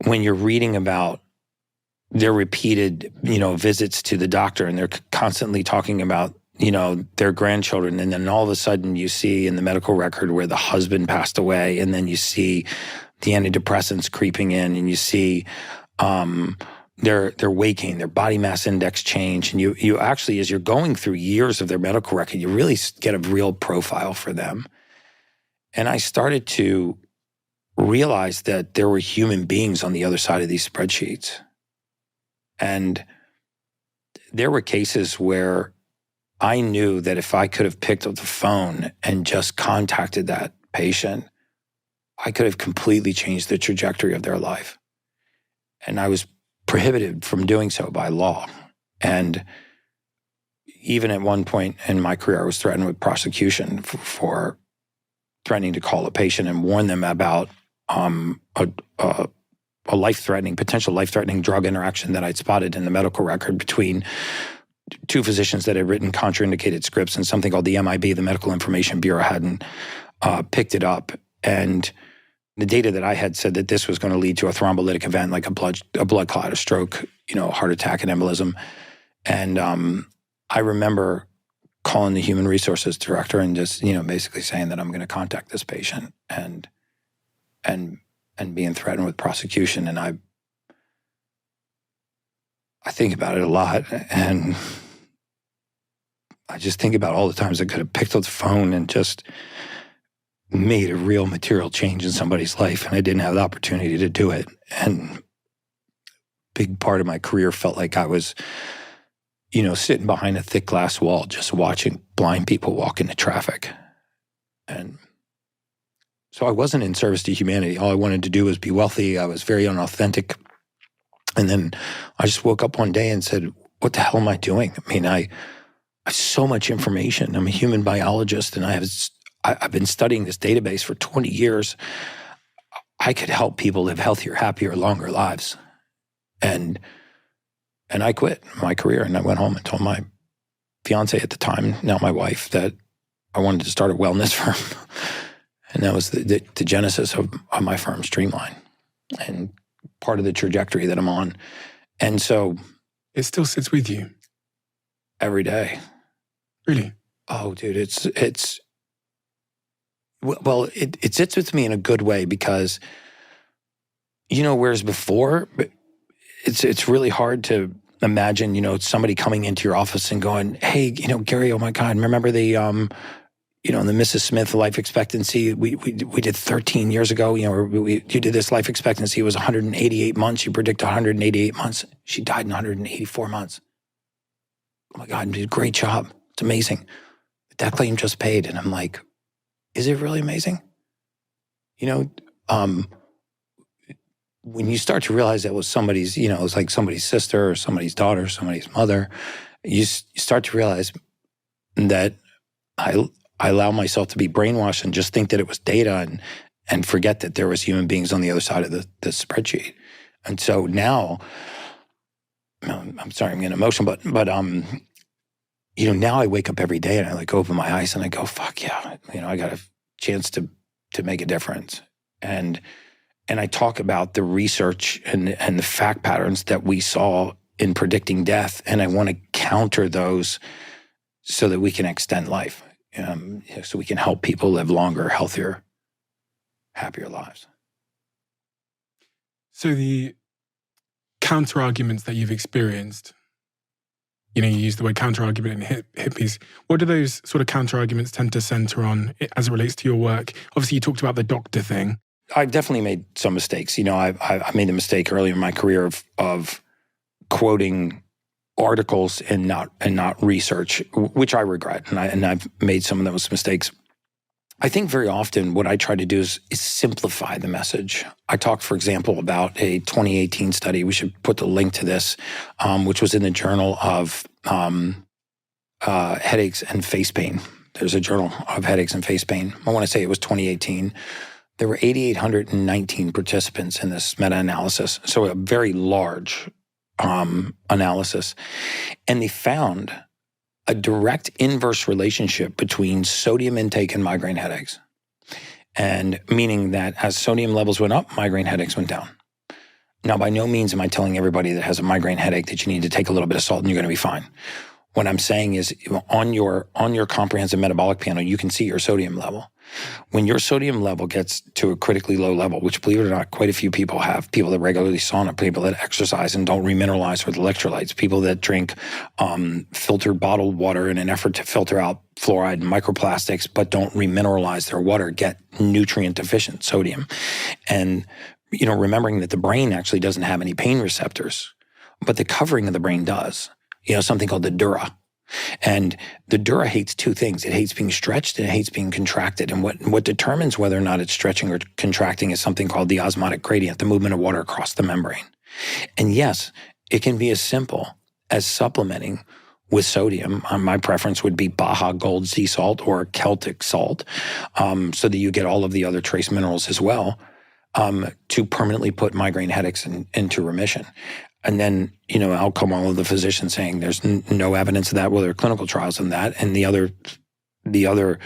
when you're reading about their repeated, you know, visits to the doctor and they're constantly talking about, their grandchildren. And then all of a sudden you see in the medical record where the husband passed away, and then you see the antidepressants creeping in, and you see they're waking, their body mass index change. And you actually, as you're going through years of their medical record, you really get a real profile for them. And I started to realize that there were human beings on the other side of these spreadsheets. And there were cases where I knew that if I could have picked up the phone and just contacted that patient, I could have completely changed the trajectory of their life. And I was prohibited from doing so by law. And even at one point in my career, I was threatened with prosecution for threatening to call a patient and warn them about a potential life-threatening drug interaction that I'd spotted in the medical record between two physicians that had written contraindicated scripts, and something called the MIB, the Medical Information Bureau, hadn't picked it up. And the data that I had said that this was going to lead to a thrombolytic event, like a blood clot, a stroke, heart attack, and embolism. And I remember calling the human resources director and just, basically saying that I'm going to contact this patient and being threatened with prosecution. And I think about it a lot, and I just think about all the times I could have picked up the phone and just made a real material change in somebody's life, and I didn't have the opportunity to do it. And a big part of my career felt like I was, sitting behind a thick glass wall, just watching blind people walk into traffic. And so I wasn't in service to humanity. All I wanted to do was be wealthy. I was very unauthentic. And then I just woke up one day and said, what the hell am I doing? I mean, I have so much information. I'm a human biologist, and I've been studying this database for 20 years. I could help people live healthier, happier, longer lives. And I quit my career, and I went home and told my fiance at the time, now my wife, that I wanted to start a wellness firm. And that was the genesis of my firm, Streamline, and part of the trajectory that I'm on. And so it still sits with you every day. Really? Oh, dude, it sits with me in a good way because, whereas before, it's really hard to imagine, somebody coming into your office and going, hey, Gary, oh my God, remember the the Mrs. Smith life expectancy we did 13 years ago, you did this life expectancy, it was 188 months. You predict 188 months. She died in 184 months. Oh my God, you did a great job. It's amazing. That claim just paid. And I'm like, is it really amazing? When you start to realize that was somebody's, it was like somebody's sister or somebody's daughter, somebody's mother, you start to realize that I allow myself to be brainwashed and just think that it was data and forget that there was human beings on the other side of the spreadsheet. And so now, I'm sorry, I'm getting emotional, but now I wake up every day and I open my eyes and I go, fuck yeah, I got a chance to make a difference. And I talk about the research and the fact patterns that we saw in predicting death, and I want to counter those so that we can extend life. So we can help people live longer, healthier, happier lives. So the counter-arguments that you've experienced, you use the word counter-argument in hippies. What do those sort of counter-arguments tend to center on as it relates to your work? Obviously, you talked about the doctor thing. I've definitely made some mistakes. I made the mistake earlier in my career of quoting articles and not research, which I regret, and I've made some of those mistakes. I think very often what I try to do is simplify the message. I talked, for example, about a 2018 study. We should put the link to this, which was in the Journal of Headaches and Face Pain. There's a Journal of Headaches and Face Pain. I want to say it was 2018. There were 8,819 participants in this meta-analysis, so a very large analysis. And they found a direct inverse relationship between sodium intake and migraine headaches. And meaning that as sodium levels went up, migraine headaches went down. Now, by no means am I telling everybody that has a migraine headache that you need to take a little bit of salt and you're going to be fine. What I'm saying is on your comprehensive metabolic panel, you can see your sodium level. When your sodium level gets to a critically low level, which believe it or not, quite a few people have, people that regularly sauna, people that exercise and don't remineralize with electrolytes, people that drink filtered bottled water in an effort to filter out fluoride and microplastics, but don't remineralize their water, get nutrient deficient sodium. And, remembering that the brain actually doesn't have any pain receptors, but the covering of the brain does. Something called the dura. And the dura hates two things. It hates being stretched and it hates being contracted. And what determines whether or not it's stretching or contracting is something called the osmotic gradient, the movement of water across the membrane. And yes, it can be as simple as supplementing with sodium. My preference would be Baja Gold sea salt or Celtic salt, so that you get all of the other trace minerals as well, to permanently put migraine headaches into remission. And then, out come all of the physicians saying there's no evidence of that. Well, there are clinical trials on that. And the other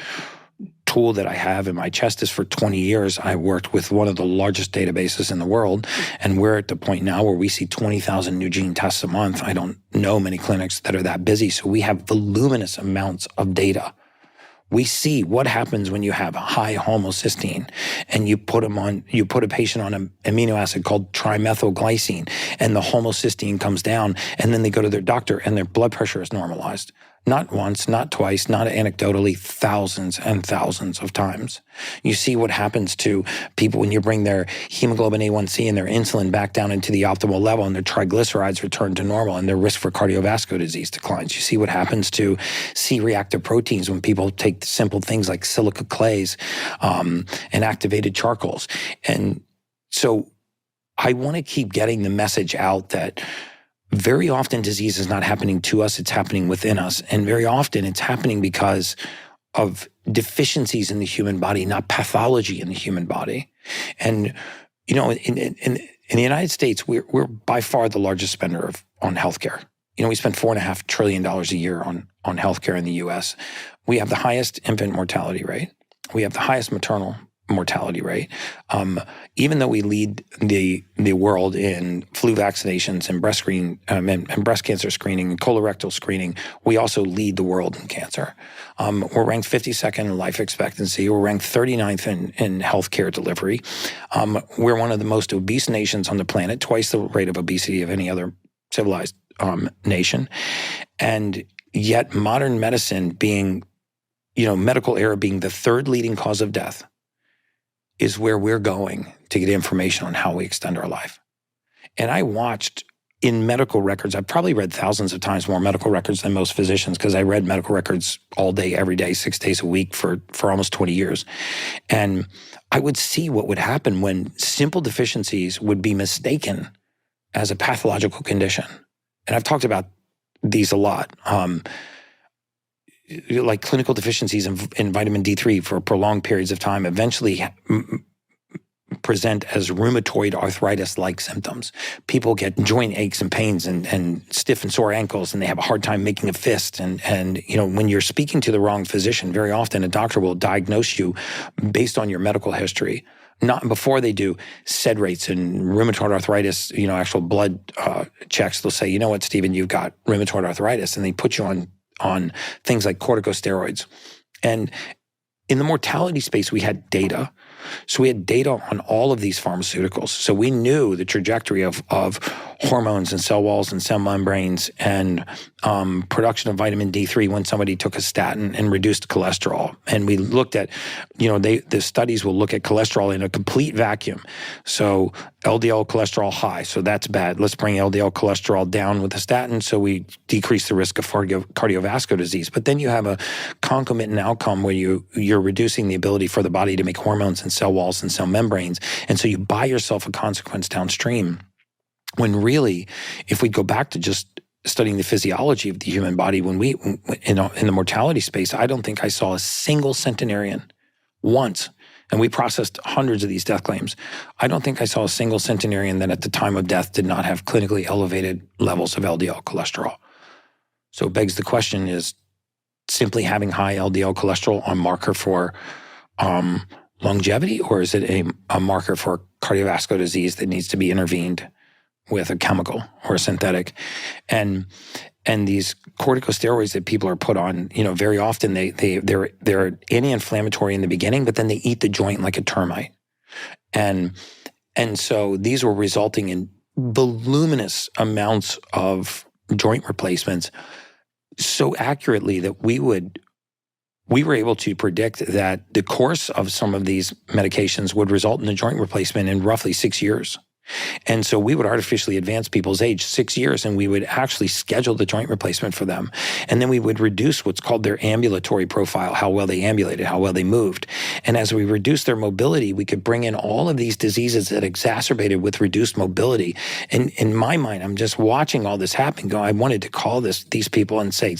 tool that I have in my chest is for 20 years, I worked with one of the largest databases in the world. And we're at the point now where we see 20,000 new gene tests a month. I don't know many clinics that are that busy. So we have voluminous amounts of data. We see what happens when you have high homocysteine and you put a patient on an amino acid called trimethylglycine, and the homocysteine comes down, and then they go to their doctor and their blood pressure is normalized. Not once, not twice, not anecdotally, thousands and thousands of times. You see what happens to people when you bring their hemoglobin A1C and their insulin back down into the optimal level and their triglycerides return to normal and their risk for cardiovascular disease declines. You see what happens to C-reactive proteins when people take simple things like silica clays and activated charcoals. And so I want to keep getting the message out that very often disease is not happening to us, it's happening within us. And very often it's happening because of deficiencies in the human body, not pathology in the human body. And, in the United States, we're by far the largest spender on healthcare. We spend $4.5 trillion a year on healthcare in the US. We have the highest infant mortality rate. We have the highest maternal mortality rate. Even though we lead the world in flu vaccinations and and breast cancer screening and colorectal screening, we also lead the world in cancer. We're ranked 52nd in life expectancy. We're ranked 39th in healthcare delivery. We're one of the most obese nations on the planet, twice the rate of obesity of any other civilized nation. And yet modern medicine being, medical error being the third leading cause of death, is where we're going to get information on how we extend our life. And I watched in medical records, I've probably read thousands of times more medical records than most physicians because I read medical records all day, every day, 6 days a week for almost 20 years. And I would see what would happen when simple deficiencies would be mistaken as a pathological condition. And I've talked about these a lot. Like clinical deficiencies in vitamin D3 for prolonged periods of time eventually present as rheumatoid arthritis-like symptoms. People get joint aches and pains and stiff and sore ankles, and they have a hard time making a fist. And when you're speaking to the wrong physician, very often a doctor will diagnose you based on your medical history. Not before they do SED rates and rheumatoid arthritis, actual blood checks. They'll say, you know what, Stephen, you've got rheumatoid arthritis, and they put you on things like corticosteroids. And in the mortality space, we had data. So we had data on all of these pharmaceuticals. So we knew the trajectory of hormones and cell walls and cell membranes and production of vitamin D3 when somebody took a statin and reduced cholesterol. And we looked at, the studies will look at cholesterol in a complete vacuum. So LDL cholesterol high, so that's bad. Let's bring LDL cholesterol down with a statin so we decrease the risk of cardiovascular disease. But then you have a concomitant outcome where you're reducing the ability for the body to make hormones and cell walls and cell membranes. And so you buy yourself a consequence downstream. When really, if we go back to just studying the physiology of the human body, when we, in the mortality space, I don't think I saw a single centenarian once, and we processed hundreds of these death claims. I don't think I saw a single centenarian that at the time of death did not have clinically elevated levels of LDL cholesterol. So it begs the question, is simply having high LDL cholesterol a marker for longevity, or is it a marker for cardiovascular disease that needs to be intervened with a chemical or a synthetic? And And these corticosteroids that people are put on, very often they're anti-inflammatory in the beginning, but then they eat the joint like a termite. And so these were resulting in voluminous amounts of joint replacements so accurately that we were able to predict that the course of some of these medications would result in a joint replacement in roughly 6 years. And so we would artificially advance people's age 6 years, and we would actually schedule the joint replacement for them. And then we would reduce what's called their ambulatory profile, how well they ambulated, how well they moved. And as we reduced their mobility, we could bring in all of these diseases that exacerbated with reduced mobility. And in my mind, I'm just watching all this happen, I wanted to call these people and say,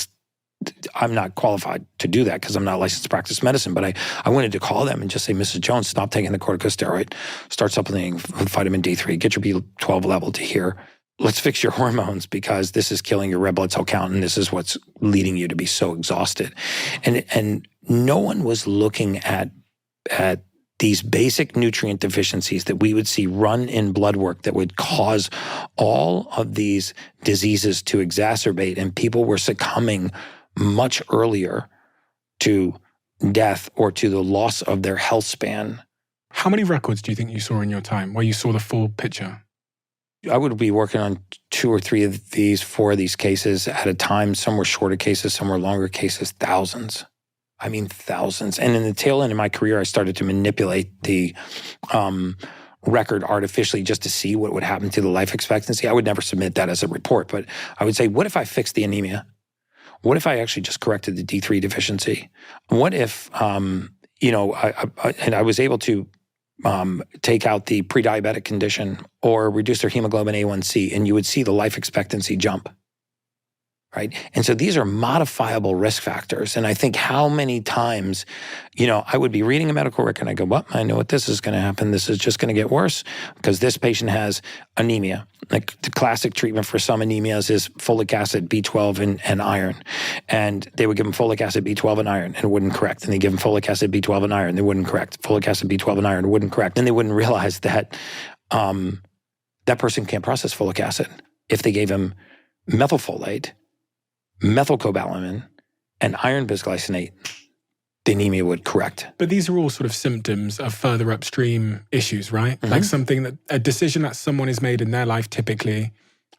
I'm not qualified to do that because I'm not licensed to practice medicine, but I wanted to call them and just say, Mrs. Jones, stop taking the corticosteroid, start supplementing with vitamin D3, get your B12 level to here. Let's fix your hormones because this is killing your red blood cell count and this is what's leading you to be so exhausted. And no one was looking at these basic nutrient deficiencies that we would see run in blood work that would cause all of these diseases to exacerbate, and people were succumbing much earlier to death or to the loss of their health span. How many records do you think you saw in your time where you saw the full picture? I would be working on 2 or 3 of these, 4 of these cases at a time. Some were shorter cases, some were longer cases, thousands. I mean, thousands. And in the tail end of my career, I started to manipulate the record artificially just to see what would happen to the life expectancy. I would never submit that as a report, but I would say, what if I fixed the anemia? What if I actually just corrected the D3 deficiency? What if, I was able to take out the pre-diabetic condition or reduce their hemoglobin A1C, and you would see the life expectancy jump, right? And so these are modifiable risk factors. And I think how many times, I would be reading a medical record and I go, well, I know what this is going to happen. This is just going to get worse because this patient has anemia. Like the classic treatment for some anemias is folic acid, B12, and iron. And they would give them folic acid, B12, and iron, and it wouldn't correct. And they give them folic acid, B12, and iron, they wouldn't correct. Folic acid, B12, and iron, wouldn't correct. And they wouldn't realize that that person can't process folic acid. If they gave him methylfolate, methylcobalamin, and iron bisglycinate, the anemia would correct. But these are all sort of symptoms of further upstream issues, right? Mm-hmm. Like a decision that someone has made in their life typically,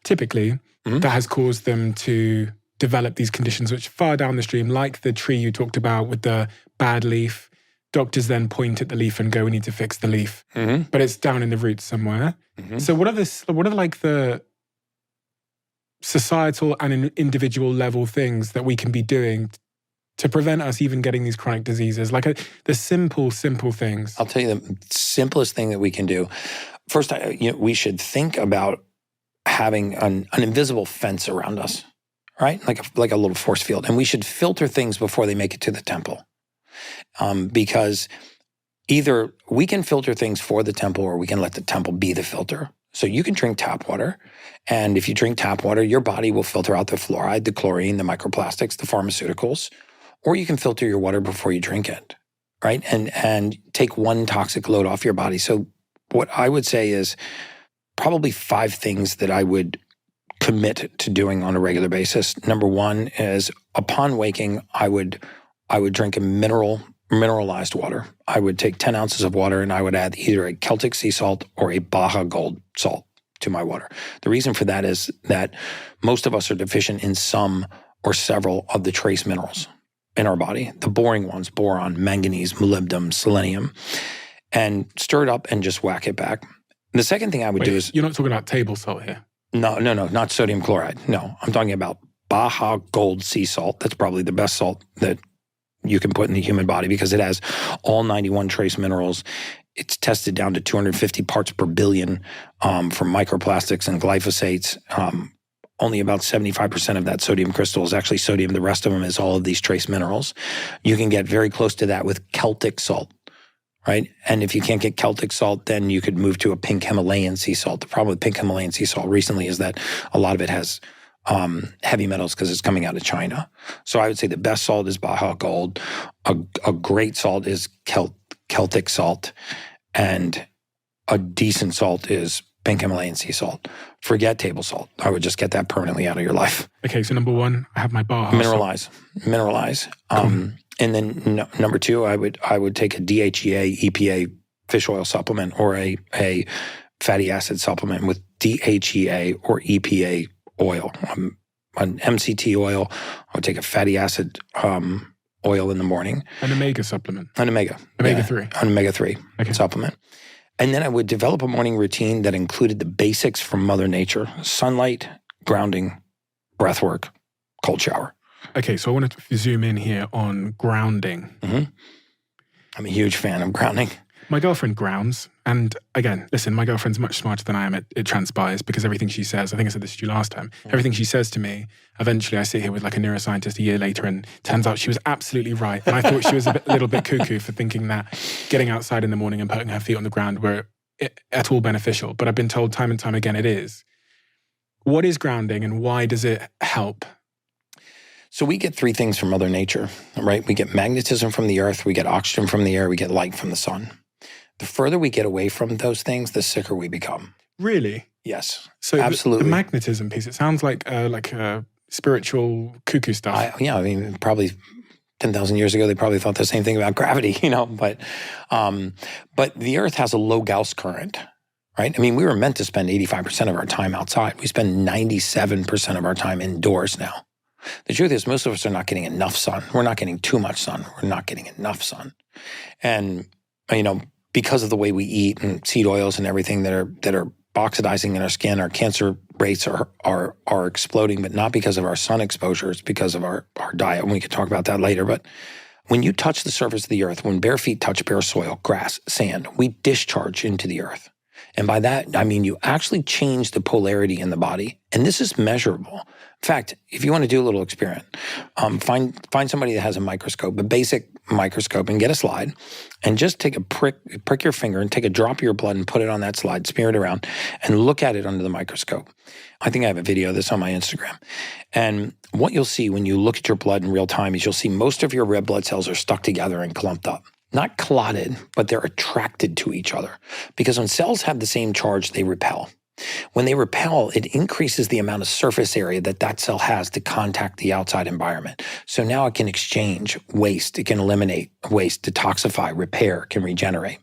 that has caused them to develop these conditions which far down the stream, like the tree you talked about with the bad leaf. Doctors then point at the leaf and go, we need to fix the leaf. Mm-hmm. But it's down in the roots somewhere. Mm-hmm. So what are like the societal and individual level things that we can be doing to prevent us even getting these chronic diseases? Like the simple things. I'll tell you the simplest thing that we can do. First, we should think about having an invisible fence around us, right? Like a little force field. And we should filter things before they make it to the temple. Because either we can filter things for the temple or we can let the temple be the filter. So you can drink tap water, and if you drink tap water, your body will filter out the fluoride, the chlorine, the microplastics, the pharmaceuticals, or you can filter your water before you drink it, right? And take one toxic load off your body. So what I would say is probably 5 things that I would commit to doing on a regular basis. Number 1 is upon waking, I would drink a mineralized water. I would take 10 ounces of water and I would add either a Celtic sea salt or a Baja Gold salt to my water. The reason for that is that most of us are deficient in some or several of the trace minerals in our body, the boring ones, boron, manganese, molybdenum, selenium, and stir it up and just whack it back. And the second thing I would do is... You're not talking about table salt here? No, not sodium chloride. No, I'm talking about Baja Gold sea salt. That's probably the best salt that you can put in the human body because it has all 91 trace minerals. It's tested down to 250 parts per billion from microplastics and glyphosates. Only about 75% of that sodium crystal is actually sodium. The rest of them is all of these trace minerals. You can get very close to that with Celtic salt, right? And if you can't get Celtic salt, then you could move to a pink Himalayan sea salt. The problem with pink Himalayan sea salt recently is that a lot of it has heavy metals because it's coming out of China. So I would say the best salt is Baja Gold. A great salt is Celtic salt. And a decent salt is pink Himalayan sea salt. Forget table salt. I would just get that permanently out of your life. Okay, so number one, I have my bar. Mineralize. Cool. And then number two, I would take a DHEA, EPA fish oil supplement or a fatty acid supplement with DHEA or EPA oil. An MCT oil. I would take a fatty acid oil in the morning. An omega supplement. An omega. Omega-3. An omega-3 supplement. And then I would develop a morning routine that included the basics from Mother Nature: sunlight, grounding, breath work, cold shower. Okay, so I want to zoom in here on grounding. Mm-hmm. I'm a huge fan of grounding. My girlfriend grounds. And again, listen, my girlfriend's much smarter than I am. It transpires because everything she says, I think I said this to you last time, everything she says to me, eventually I sit here with like a neuroscientist a year later and turns out she was absolutely right. And I thought she was a little bit cuckoo for thinking that getting outside in the morning and putting her feet on the ground were at all beneficial. But I've been told time and time again it is. What is grounding and why does it help? So we get three things from Mother Nature, right? We get magnetism from the earth, we get oxygen from the air, we get light from the sun. The further we get away from those things, the sicker we become. Really? Yes, so absolutely. The magnetism piece, it sounds like spiritual cuckoo stuff. I mean, probably 10,000 years ago, they probably thought the same thing about gravity, but the earth has a low Gauss current, right? I mean, we were meant to spend 85% of our time outside. We spend 97% of our time indoors now. The truth is, most of us are not getting enough sun. We're not getting too much sun. We're not getting enough sun. And, because of the way we eat and seed oils and everything that are oxidizing in our skin, our cancer rates are exploding, but not because of our sun exposure. It's because of our diet. And we could talk about that later. But when you touch the surface of the earth, when bare feet touch bare soil, grass, sand, we discharge into the earth. And by that, I mean you actually change the polarity in the body. And this is measurable. In fact, if you want to do a little experiment, find somebody that has a microscope, a basic microscope, and get a slide, and just take a prick your finger and take a drop of your blood and put it on that slide, smear it around, and look at it under the microscope. I think I have a video of this on my Instagram. And what you'll see when you look at your blood in real time is you'll see most of your red blood cells are stuck together and clumped up. Not clotted, but they're attracted to each other. Because when cells have the same charge, they repel. When they repel, it increases the amount of surface area that cell has to contact the outside environment. So now it can exchange waste, it can eliminate waste, detoxify, repair, can regenerate.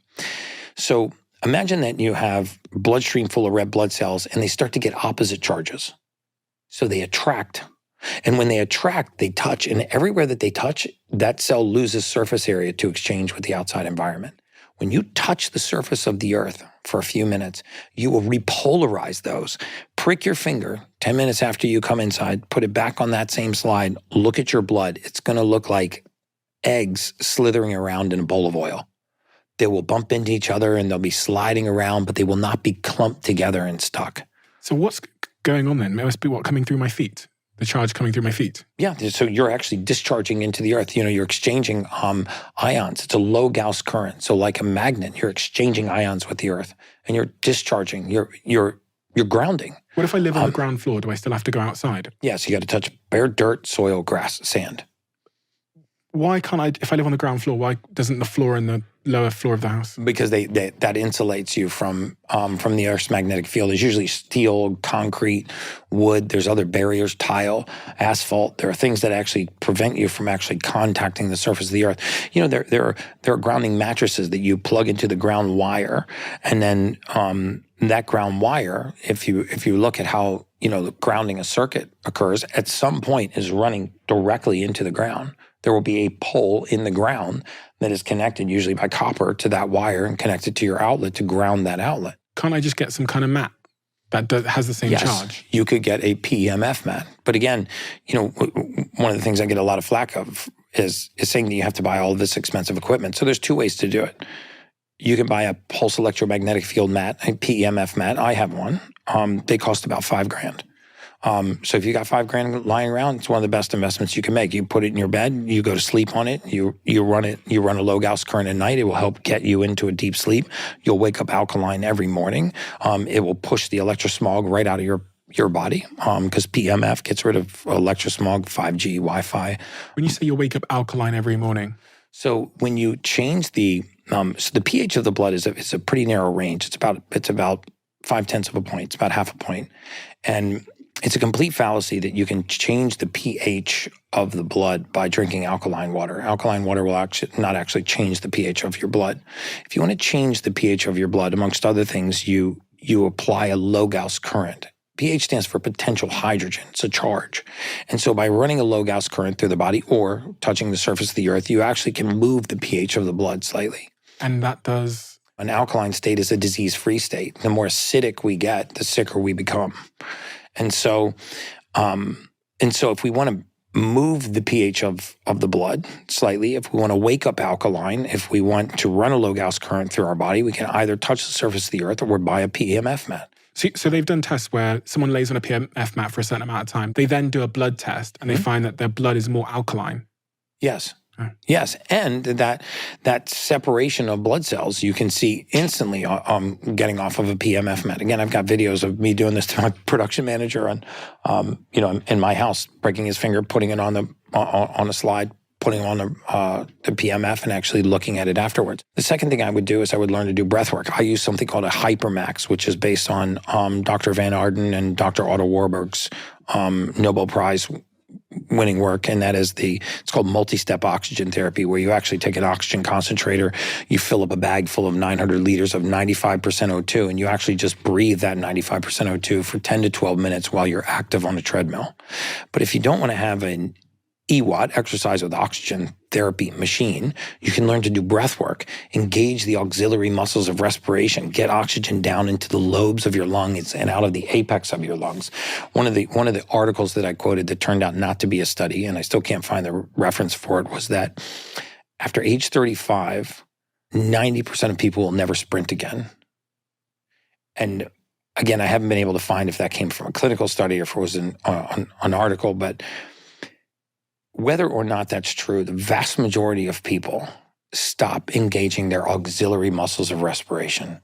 So imagine that you have a bloodstream full of red blood cells and they start to get opposite charges. So they attract. And when they attract, they touch. And everywhere that they touch, that cell loses surface area to exchange with the outside environment. When you touch the surface of the earth for a few minutes, you will repolarize those. Prick your finger 10 minutes after you come inside, put it back on that same slide, look at your blood. It's going to look like eggs slithering around in a bowl of oil. They will bump into each other and they'll be sliding around, but they will not be clumped together and stuck. So what's going on then? It must be coming through my feet? The charge coming through my feet. Yeah, so you're actually discharging into the earth. You're exchanging ions. It's a low Gauss current. So like a magnet, you're exchanging ions with the earth, and you're discharging. You're grounding. What if I live on the ground floor? Do I still have to go outside? Yeah, so you got to touch bare dirt, soil, grass, sand. Why can't I? If I live on the ground floor, why doesn't the floor and the lower floor of the house? Because that insulates you from the Earth's magnetic field. There's usually steel, concrete, wood. There's other barriers, tile, asphalt. There are things that actually prevent you from actually contacting the surface of the Earth. There are grounding mattresses that you plug into the ground wire, and then that ground wire, if you look at how the grounding a circuit occurs, at some point is running directly into the ground. There will be a pole in the ground that is connected usually by copper to that wire and connected to your outlet to ground that outlet. Can't I just get some kind of mat that has the same charge? You could get a PEMF mat. But again, one of the things I get a lot of flack of is saying that you have to buy all of this expensive equipment. So there's two ways to do it. You can buy a pulse electromagnetic field mat, a PEMF mat. I have one. They cost about $5,000. So if you got $5,000 lying around, it's one of the best investments you can make. You put it in your bed, you go to sleep on it, you run a low Gauss current at night. It will help get you into a deep sleep. You'll wake up alkaline every morning. It will push the electrosmog right out of your body because PEMF gets rid of electrosmog, 5G, Wi-Fi. When you say you wake up alkaline every morning? So when you change the pH of the blood is a pretty narrow range. It's about 0.5 of a point. It's about half a point. And it's a complete fallacy that you can change the pH of the blood by drinking alkaline water. Alkaline water will not actually change the pH of your blood. If you want to change the pH of your blood, amongst other things, you apply a low Gauss current. pH stands for potential hydrogen. It's a charge. And so by running a low Gauss current through the body or touching the surface of the earth, you actually can move the pH of the blood slightly. And that does? An alkaline state is a disease-free state. The more acidic we get, the sicker we become. And so if we want to move the pH of the blood slightly, if we want to wake up alkaline, if we want to run a low Gauss current through our body, we can either touch the surface of the earth or buy a PEMF mat. So they've done tests where someone lays on a PEMF mat for a certain amount of time. They then do a blood test and they find that their blood is more alkaline. Yes. Yes, and that separation of blood cells you can see instantly getting off of a PMF mat. Again, I've got videos of me doing this to my production manager on, in my house, breaking his finger, putting it on a slide, putting on the PMF, and actually looking at it afterwards. The second thing I would do is I would learn to do breath work. I use something called a Hypermax, which is based on Dr. Van Arden and Dr. Otto Warburg's Nobel Prize winning work, and that is it's called multi-step oxygen therapy, where you actually take an oxygen concentrator, you fill up a bag full of 900 liters of 95% O2, and you actually just breathe that 95% O2 for 10 to 12 minutes while you're active on a treadmill. But if you don't want to have an EWAT, exercise with oxygen therapy machine, you can learn to do breath work, engage the auxiliary muscles of respiration, get oxygen down into the lobes of your lungs and out of the apex of your lungs. One of the articles that I quoted that turned out not to be a study, and I still can't find the reference for it, was that after age 35, 90% of people will never sprint again. And again, I haven't been able to find if that came from a clinical study or if it was an article, but whether or not that's true, the vast majority of people stop engaging their auxiliary muscles of respiration.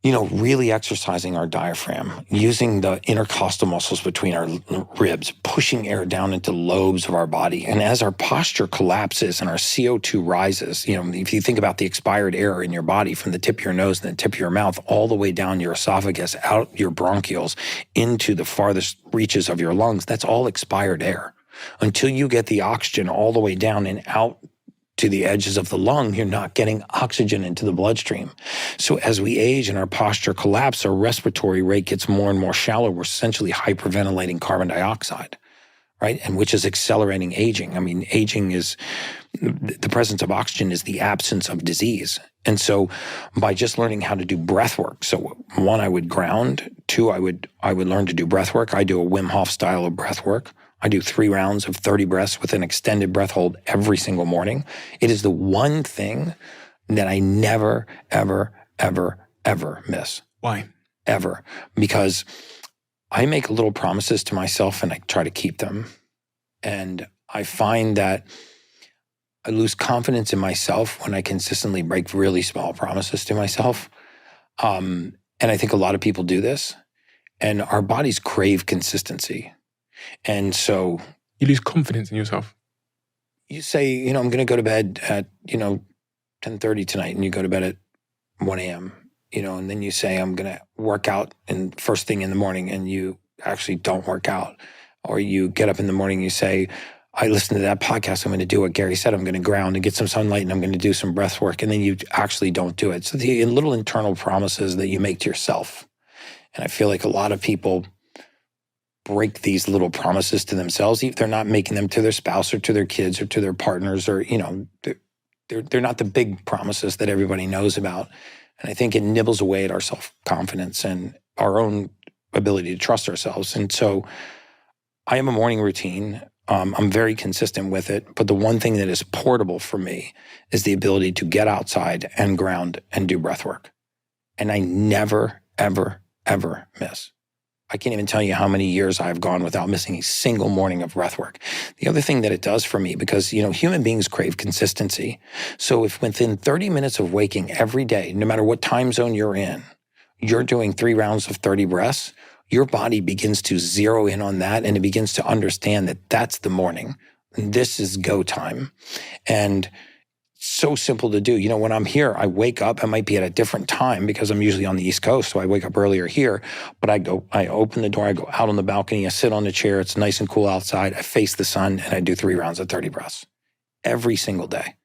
Really exercising our diaphragm, using the intercostal muscles between our ribs, pushing air down into lobes of our body. And as our posture collapses and our CO2 rises, if you think about the expired air in your body from the tip of your nose and the tip of your mouth all the way down your esophagus, out your bronchioles, into the farthest reaches of your lungs, that's all expired air. Until you get the oxygen all the way down and out to the edges of the lung, you're not getting oxygen into the bloodstream. So as we age and our posture collapses, our respiratory rate gets more and more shallow. We're essentially hyperventilating carbon dioxide, right? And which is accelerating aging. I mean, aging is, the presence of oxygen is the absence of disease. And so by just learning how to do breath work, so one, I would ground. Two, I would learn to do breath work. I do a Wim Hof style of breath work. I do 3 rounds of 30 breaths with an extended breath hold every single morning. It is the one thing that I never, ever, ever, ever miss. Why? Ever. Because I make little promises to myself and I try to keep them. And I find that I lose confidence in myself when I consistently break really small promises to myself. And I think a lot of people do this. And our bodies crave consistency. And so you lose confidence in yourself. You say, I'm going to go to bed at, 10:30 tonight, and you go to bed at 1 a.m., and then you say, I'm going to work out and first thing in the morning, and you actually don't work out. Or you get up in the morning, you say, I listened to that podcast, I'm going to do what Gary said, I'm going to ground and get some sunlight, and I'm going to do some breath work, and then you actually don't do it. So the little internal promises that you make to yourself. And I feel like a lot of people break these little promises to themselves. They're not making them to their spouse or to their kids or to their partners, or, they're not the big promises that everybody knows about. And I think it nibbles away at our self-confidence and our own ability to trust ourselves. And so I have a morning routine. I'm very consistent with it. But the one thing that is portable for me is the ability to get outside and ground and do breath work. And I never, ever, ever miss. I can't even tell you how many years I've gone without missing a single morning of breath work. The other thing that it does for me, because, human beings crave consistency. So if within 30 minutes of waking every day, no matter what time zone you're in, you're doing 3 rounds of 30 breaths, your body begins to zero in on that, and it begins to understand that that's the morning. And this is go time. And so simple to do. You know, when I'm here, I wake up, I might be at a different time because I'm usually on the East Coast, so I wake up earlier here, but I open the door, I go out on the balcony, I sit on the chair, it's nice and cool outside, I face the sun, and I do 3 rounds of 30 breaths every single day.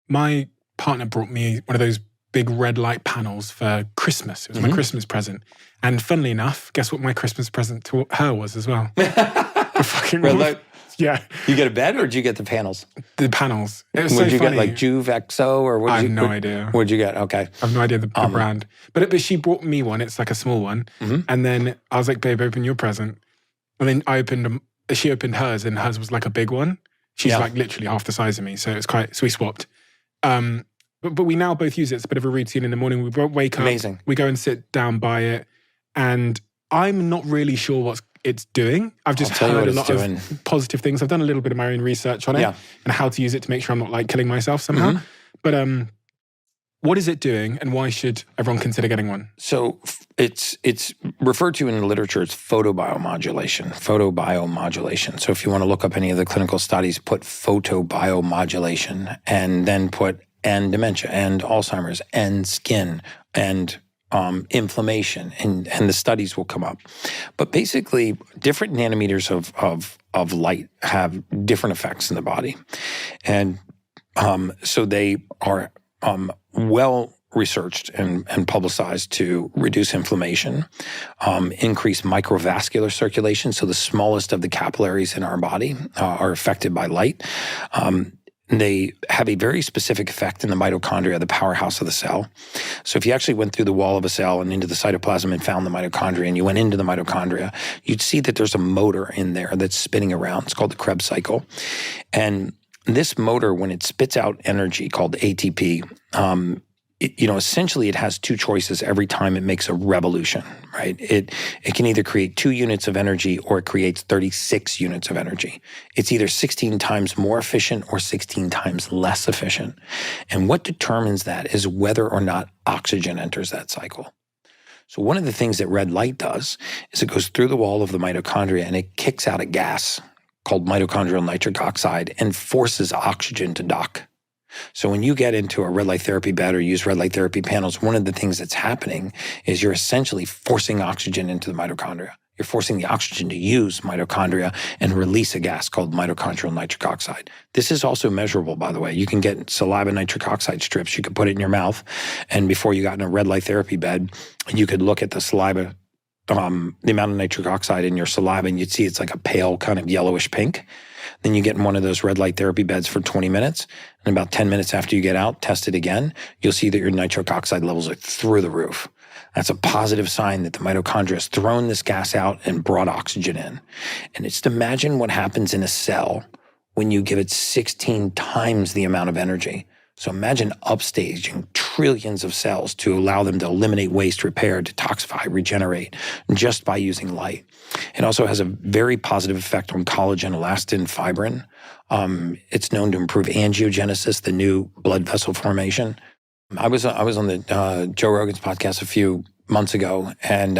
My partner brought me one of those big red light panels for Christmas. It was my Christmas present. And funnily enough, guess what my Christmas present to her was as well? The fucking red light. Yeah. You get a bed, or did you get the panels? The panels. It was Would you funny. get like Juve XO, or what? I have no idea. What'd you get? Okay. I have no idea the brand. But she brought me one. It's like a small one. And then I was like, babe, open your present. And then she opened hers, and hers was like a big one. She's like literally half the size of me. So we swapped. But we now both use it. It's a bit of a routine in the morning. We wake up. Amazing. We go and sit down by it. And I'm not really sure what it's doing. I've just heard a lot of positive things. I've done a little bit of my own research on it and how to use it to make sure I'm not like killing myself somehow. But what is it doing, and why should everyone consider getting one? So it's referred to in the literature as photobiomodulation. Photobiomodulation. So if you want to look up any of the clinical studies, put photobiomodulation and then put and dementia and Alzheimer's and skin and inflammation, and the studies will come up. But basically, different nanometers of light have different effects in the body. And so they are well researched and publicized to reduce inflammation, increase microvascular circulation, so the smallest of the capillaries in our body are affected by light. They have a very specific effect in the mitochondria, the powerhouse of the cell. So if you actually went through the wall of a cell and into the cytoplasm and found the mitochondria, and you went into the mitochondria, you'd see that there's a motor in there that's spinning around. It's called the Krebs cycle. And this motor, when it spits out energy called ATP, essentially it has 2 choices every time it makes a revolution, right? It can either create 2 units of energy, or it creates 36 units of energy. It's either 16 times more efficient or 16 times less efficient. And what determines that is whether or not oxygen enters that cycle. So one of the things that red light does is it goes through the wall of the mitochondria and it kicks out a gas called mitochondrial nitric oxide and forces oxygen to dock. So when you get into a red light therapy bed or use red light therapy panels, one of the things that's happening is you're essentially forcing oxygen into the mitochondria. You're forcing the oxygen to use mitochondria and release a gas called mitochondrial nitric oxide. This is also measurable, by the way. You can get saliva nitric oxide strips. You could put it in your mouth, and before you got in a red light therapy bed, you could look at the saliva, the amount of nitric oxide in your saliva, and you'd see it's like a pale kind of yellowish pink. Then you get in one of those red light therapy beds for 20 minutes, and about 10 minutes after you get out, test it again, you'll see that your nitric oxide levels are through the roof. That's a positive sign that the mitochondria has thrown this gas out and brought oxygen in. And it's to imagine what happens in a cell when you give it 16 times the amount of energy. So imagine upstaging trillions of cells to allow them to eliminate waste, repair, detoxify, regenerate, just by using light. It also has a very positive effect on collagen, elastin, fibrin. It's known to improve angiogenesis, the new blood vessel formation. I was on the Joe Rogan's podcast a few months ago, and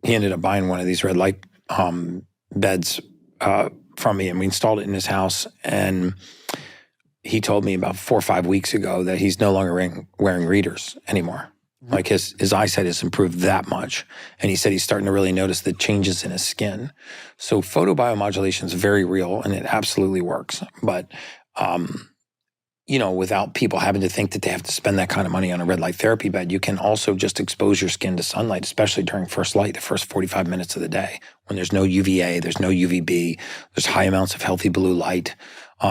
he ended up buying one of these red light beds from me, and we installed it in his house. And he told me about 4 or 5 weeks ago that he's no longer wearing readers anymore. Like his eyesight has improved that much. And he said he's starting to really notice the changes in his skin. So photobiomodulation is very real, and it absolutely works. But, without people having to think that they have to spend that kind of money on a red light therapy bed, you can also just expose your skin to sunlight, especially during first light, the first 45 minutes of the day, when there's no UVA, there's no UVB, there's high amounts of healthy blue light.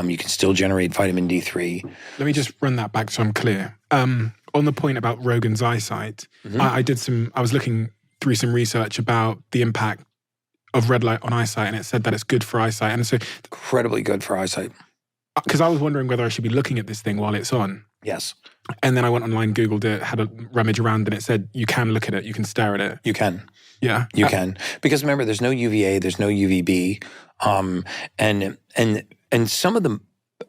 You can still generate vitamin D3. Let me just run that back so I'm clear. On the point about Rogan's eyesight, I was looking through some research about the impact of red light on eyesight, and it said that it's good for eyesight. And so, incredibly good for eyesight. Because I was wondering whether I should be looking at this thing while it's on. Yes. And then I went online, Googled it, had a rummage around, and it said you can look at it, you can stare at it. You can. Yeah. You can. Because remember, there's no UVA, there's no UVB. And some of the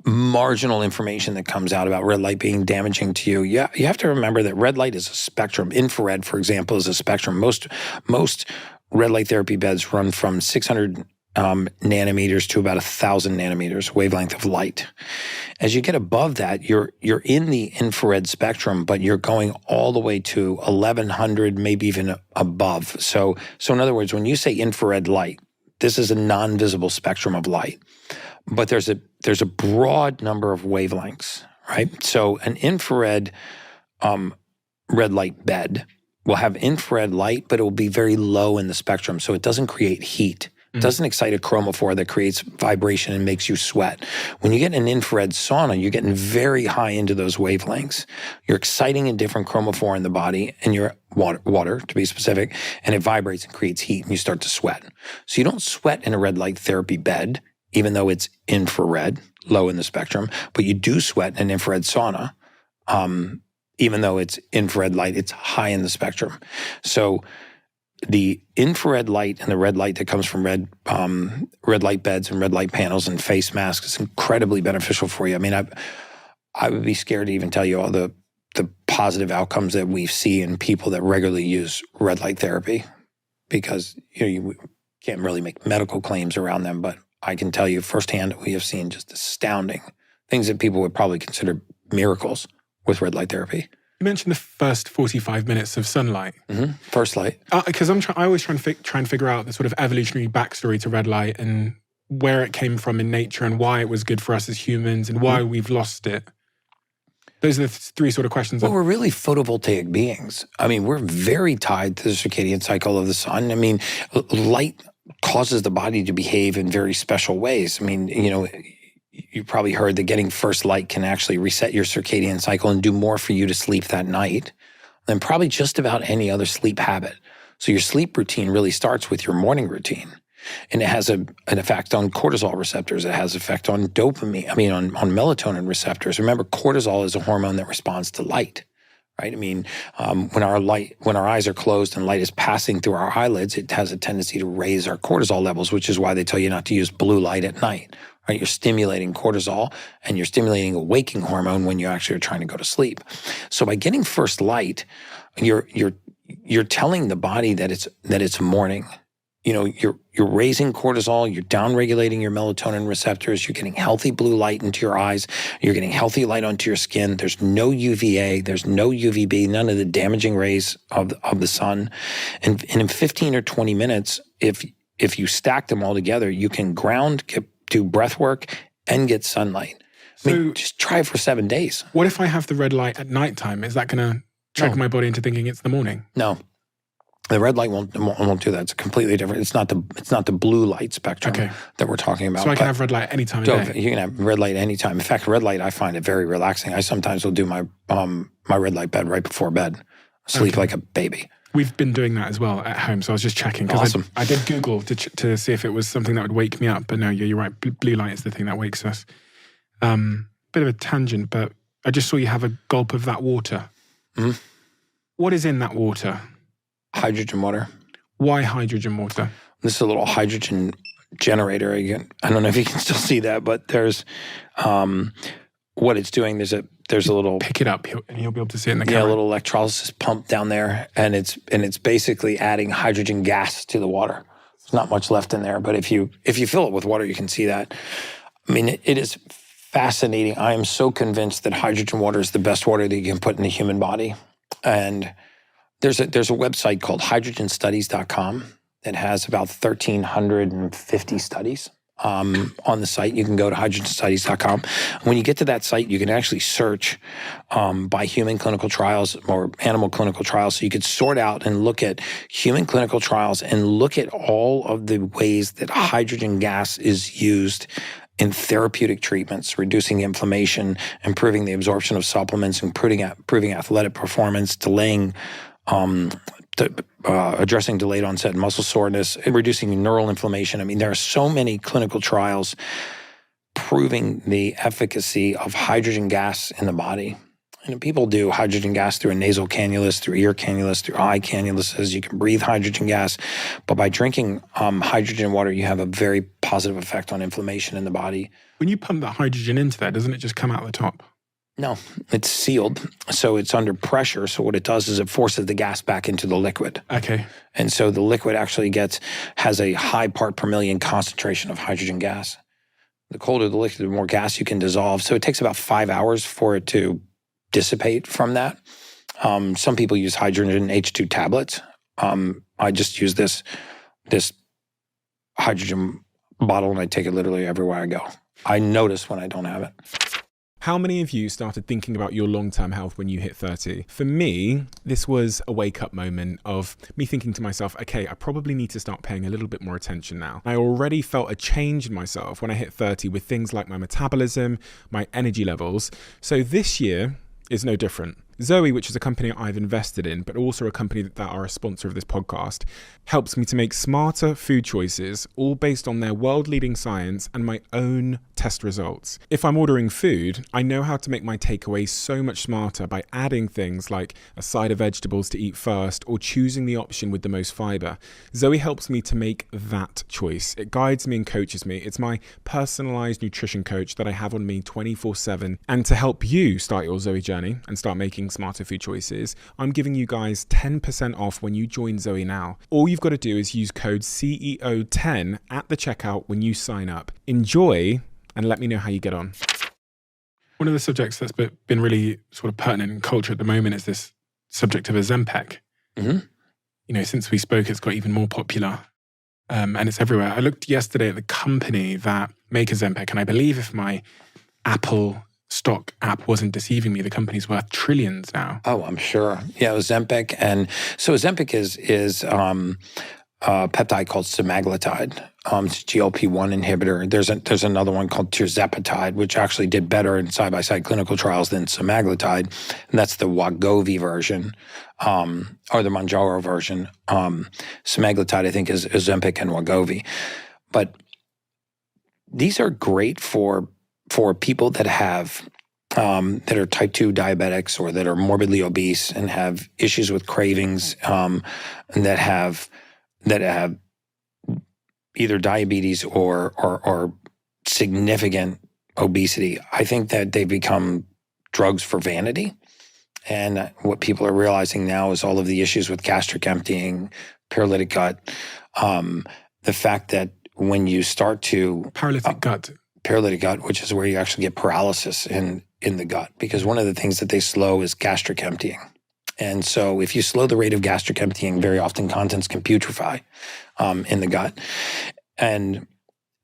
marginal information that comes out about red light being damaging to you, you have to remember that red light is a spectrum. Infrared, for example, is a spectrum. Most red light therapy beds run from 600 nanometers to about 1,000 nanometers wavelength of light. As you get above that, you're in the infrared spectrum, but you're going all the way to 1,100, maybe even above. So in other words, when you say infrared light, this is a non-visible spectrum of light, but there's a broad number of wavelengths, right? So an infrared red light bed will have infrared light, but it will be very low in the spectrum, so it doesn't create heat. It doesn't excite a chromophore that creates vibration and makes you sweat. When you get an infrared sauna, you're getting very high into those wavelengths. You're exciting a different chromophore in the body, and your water to be specific, and it vibrates and creates heat, and you start to sweat. So you don't sweat in a red light therapy bed, even though it's infrared, low in the spectrum, but you do sweat in an infrared sauna, even though it's infrared light, it's high in the spectrum. So the infrared light and the red light that comes from red light beds and red light panels and face masks is incredibly beneficial for you. I mean, I would be scared to even tell you all the positive outcomes that we see in people that regularly use red light therapy, because you can't really make medical claims around them, but I can tell you firsthand that we have seen just astounding things that people would probably consider miracles with red light therapy. You mentioned the first 45 minutes of sunlight. First light. Because I always try and figure out the sort of evolutionary backstory to red light and where it came from in nature and why it was good for us as humans and why we've lost it. Those are the three sort of questions. Well, we're really photovoltaic beings. I mean, we're very tied to the circadian cycle of the sun. I mean, light causes the body to behave in very special ways. I mean, you probably heard that getting first light can actually reset your circadian cycle and do more for you to sleep that night than probably just about any other sleep habit. So your sleep routine really starts with your morning routine. And it has an effect on cortisol receptors. It has effect on dopamine, on melatonin receptors. Remember, cortisol is a hormone that responds to light, right? I mean, when our eyes are closed and light is passing through our eyelids, it has a tendency to raise our cortisol levels, which is why they tell you not to use blue light at night. Right, you're stimulating cortisol and you're stimulating a waking hormone when you actually are trying to go to sleep. So by getting first light, you're telling the body that it's morning. You're raising cortisol, you're downregulating your melatonin receptors, you're getting healthy blue light into your eyes, you're getting healthy light onto your skin. There's no UVA, there's no UVB, none of the damaging rays of the sun. And in 15 or 20 minutes, if you stack them all together, you can do breath work and get sunlight. Just try it for 7 days. What if I have the red light at nighttime? Is that going to trick my body into thinking it's the morning? No. The red light won't do that. It's completely different. It's not the blue light spectrum that we're talking about. So I can have red light any time of day? You can have red light anytime. In fact, red light, I find it very relaxing. I sometimes will do my red light bed right before bed. Sleep like a baby. We've been doing that as well at home, so I was just checking. Awesome. I did Google to see if it was something that would wake me up, but no, you're right. Blue light is the thing that wakes us. Bit of a tangent, but I just saw you have a gulp of that water. Mm-hmm. What is in that water? Hydrogen water. Why hydrogen water? This is a little hydrogen generator. Again, I don't know if you can still see that, but there's what it's doing. There's a little pick it up, and you'll be able to see it in the camera. Yeah, a little electrolysis pump down there, and it's basically adding hydrogen gas to the water. There's not much left in there, but if you fill it with water, you can see that. I mean, it is fascinating. I am so convinced that hydrogen water is the best water that you can put in the human body, and there's a website called hydrogenstudies.com that has about 1,350 studies. On the site. You can go to hydrogenstudies.com. When you get to that site, you can actually search by human clinical trials or animal clinical trials. So you could sort out and look at human clinical trials and look at all of the ways that hydrogen gas is used in therapeutic treatments, reducing inflammation, improving the absorption of supplements, improving athletic performance, delaying addressing delayed onset muscle soreness, and reducing neural inflammation. I mean, there are so many clinical trials proving the efficacy of hydrogen gas in the body. And people do hydrogen gas through a nasal cannulus, through ear cannulus, through eye cannuluses. You can breathe hydrogen gas. But by drinking hydrogen water, you have a very positive effect on inflammation in the body. When you pump that hydrogen into there, doesn't it just come out the top? No, it's sealed. So it's under pressure. So what it does is it forces the gas back into the liquid. Okay. And so the liquid actually has a high part per million concentration of hydrogen gas. The colder the liquid, the more gas you can dissolve. So it takes about 5 hours for it to dissipate from that. Some people use hydrogen H2 tablets. I just use this hydrogen bottle and I take it literally everywhere I go. I notice when I don't have it. How many of you started thinking about your long-term health when you hit 30? For me, this was a wake-up moment of me thinking to myself, okay, I probably need to start paying a little bit more attention now. I already felt a change in myself when I hit 30 with things like my metabolism, my energy levels. So this year is no different. Zoe, which is a company I've invested in, but also a company that are a sponsor of this podcast, helps me to make smarter food choices, all based on their world-leading science and my own test results. If I'm ordering food, I know how to make my takeaway so much smarter by adding things like a side of vegetables to eat first or choosing the option with the most fiber. Zoe helps me to make that choice. It guides me and coaches me. It's my personalized nutrition coach that I have on me 24/7. And to help you start your Zoe journey and start making smarter food choices, I'm giving you guys 10% off when you join Zoe now. All you've got to do is use code CEO10 at the checkout when you sign up. Enjoy and let me know how you get on. One of the subjects that's been really sort of pertinent in culture at the moment is this subject of Ozempic. Mm-hmm. You know, since we spoke, it's got even more popular and it's everywhere. I looked yesterday at the company that make Ozempic, and I believe if my Apple stock app wasn't deceiving me, the company's worth trillions now. Oh, I'm sure. Yeah, Ozempic. And so Ozempic is a peptide called semaglutide. It's a GLP-1 inhibitor. There's another one called tirzepatide, which actually did better in side-by-side clinical trials than semaglutide. And that's the Wegovy version, or the Mounjaro version. Semaglutide, I think, is Ozempic and Wegovy. But these are great for people that have that are type 2 diabetics or that are morbidly obese and have issues with cravings, and that have either diabetes or significant obesity. I think that they become drugs for vanity. And what people are realizing now is all of the issues with gastric emptying, paralytic gut, the fact that when you start to Paralytic gut, which is where you actually get paralysis in the gut, because one of the things that they slow is gastric emptying. And so if you slow the rate of gastric emptying, very often contents can putrefy in the gut. And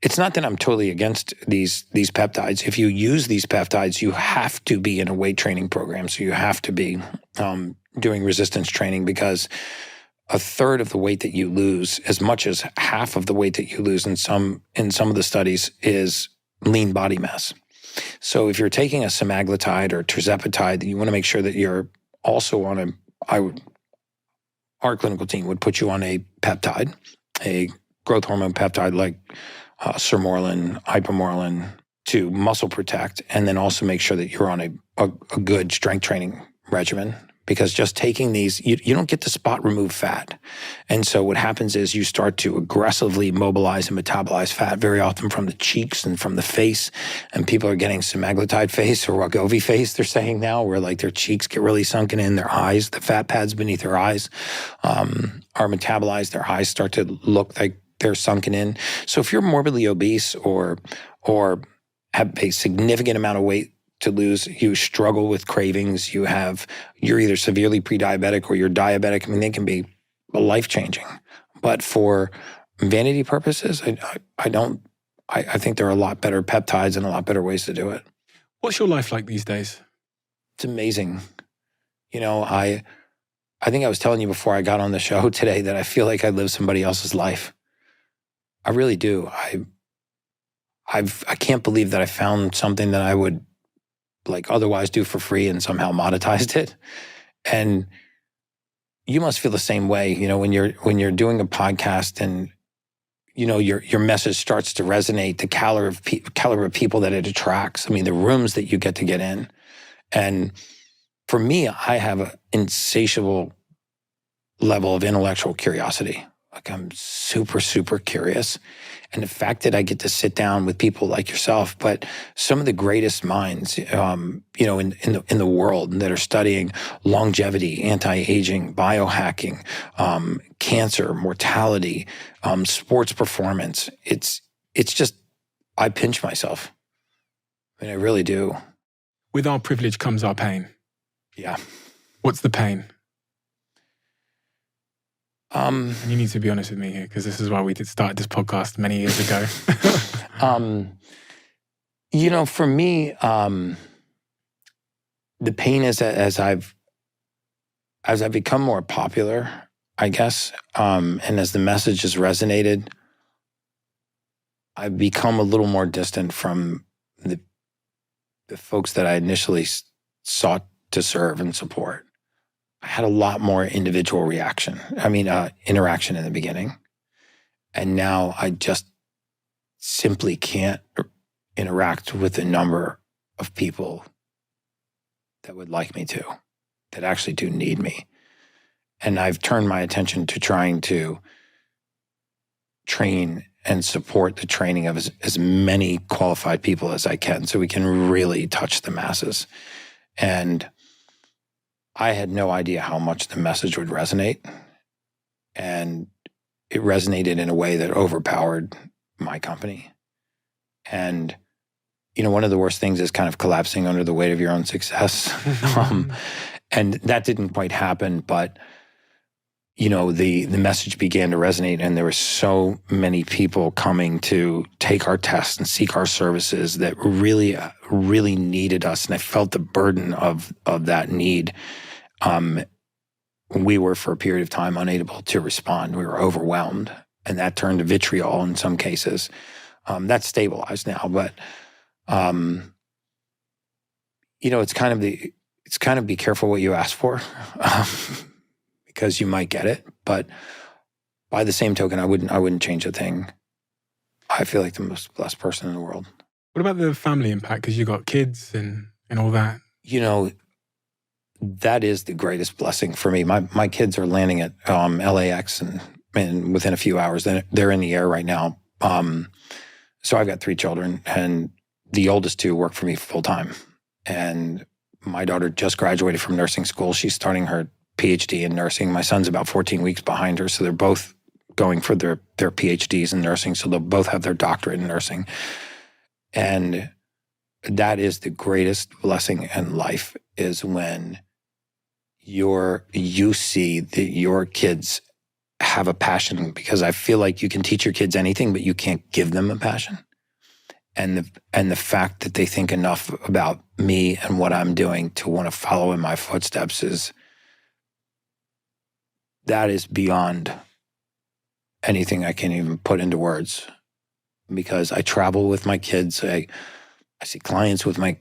it's not that I'm totally against these peptides. If you use these peptides, you have to be in a weight training program. So you have to be doing resistance training, because a third of the weight that you lose, as much as half of the weight that you lose in some of the studies, is lean body mass. So if you're taking a semaglutide or tirzepatide, you want to make sure that you're also on our clinical team would put you on a peptide, a growth hormone peptide like sermorelin, ipamorelin, to muscle protect, and then also make sure that you're on a good strength training regimen. Because just taking these, you don't get to spot remove fat. And so what happens is you start to aggressively mobilize and metabolize fat, very often from the cheeks and from the face. And people are getting semaglutide face or Wegovy face, they're saying now, where like their cheeks get really sunken in, their eyes, the fat pads beneath their eyes are metabolized, their eyes start to look like they're sunken in. So if you're morbidly obese or have a significant amount of weight to lose, you struggle with cravings, you're either severely pre-diabetic or you're diabetic. I mean, they can be life-changing. But for vanity purposes, I think there are a lot better peptides and a lot better ways to do it. What's your life like these days? It's amazing. You know, I think I was telling you before I got on the show today that I feel like I live somebody else's life. I really do. I can't believe that I found something that I would like otherwise do for free and somehow monetized it. And you must feel the same way, you know, when you're doing a podcast and, you know, your message starts to resonate, the caliber of people that it attracts. I mean, the rooms that you get to get in. And for me, I have an insatiable level of intellectual curiosity. Like I'm super, super curious. And the fact that I get to sit down with people like yourself, but some of the greatest minds, in the world that are studying longevity, anti-aging, biohacking, cancer, mortality, sports performance. It's just, I pinch myself. I mean, I really do. With our privilege comes our pain. Yeah. What's the pain? And you need to be honest with me here, because this is why we did start this podcast many years ago. For me, the pain is that as I've become more popular, I guess, and as the message has resonated, I've become a little more distant from the folks that I initially sought to serve and support. I had a lot more individual interaction in the beginning. And now I just simply can't interact with the number of people that would like me to, that actually do need me. And I've turned my attention to trying to train and support the training of as many qualified people as I can so we can really touch the masses. And I had no idea how much the message would resonate. And it resonated in a way that overpowered my company. And, one of the worst things is kind of collapsing under the weight of your own success. And that didn't quite happen, but, the message began to resonate, and there were so many people coming to take our tests and seek our services that really, really needed us. And I felt the burden of that need. We were, for a period of time, unable to respond. We were overwhelmed, and that turned to vitriol in some cases. That's stabilized now, but it's kind of be careful what you ask for, because you might get it. But by the same token, I wouldn't change a thing. I feel like the most blessed person in the world. What about the family impact? Because you got kids and all that. That is the greatest blessing for me. My kids are landing at LAX, and within a few hours, they're in the air right now. So I've got 3 children, and the oldest 2 work for me full time. And my daughter just graduated from nursing school. She's starting her PhD in nursing. My son's about 14 weeks behind her, so they're both going for their PhDs in nursing. So they'll both have their doctorate in nursing. And that is the greatest blessing in life, is when you see that your kids have a passion, because I feel like you can teach your kids anything, but you can't give them a passion. And the fact that they think enough about me and what I'm doing to want to follow in my footsteps that is beyond anything I can even put into words. Because I travel with my kids, I see clients with my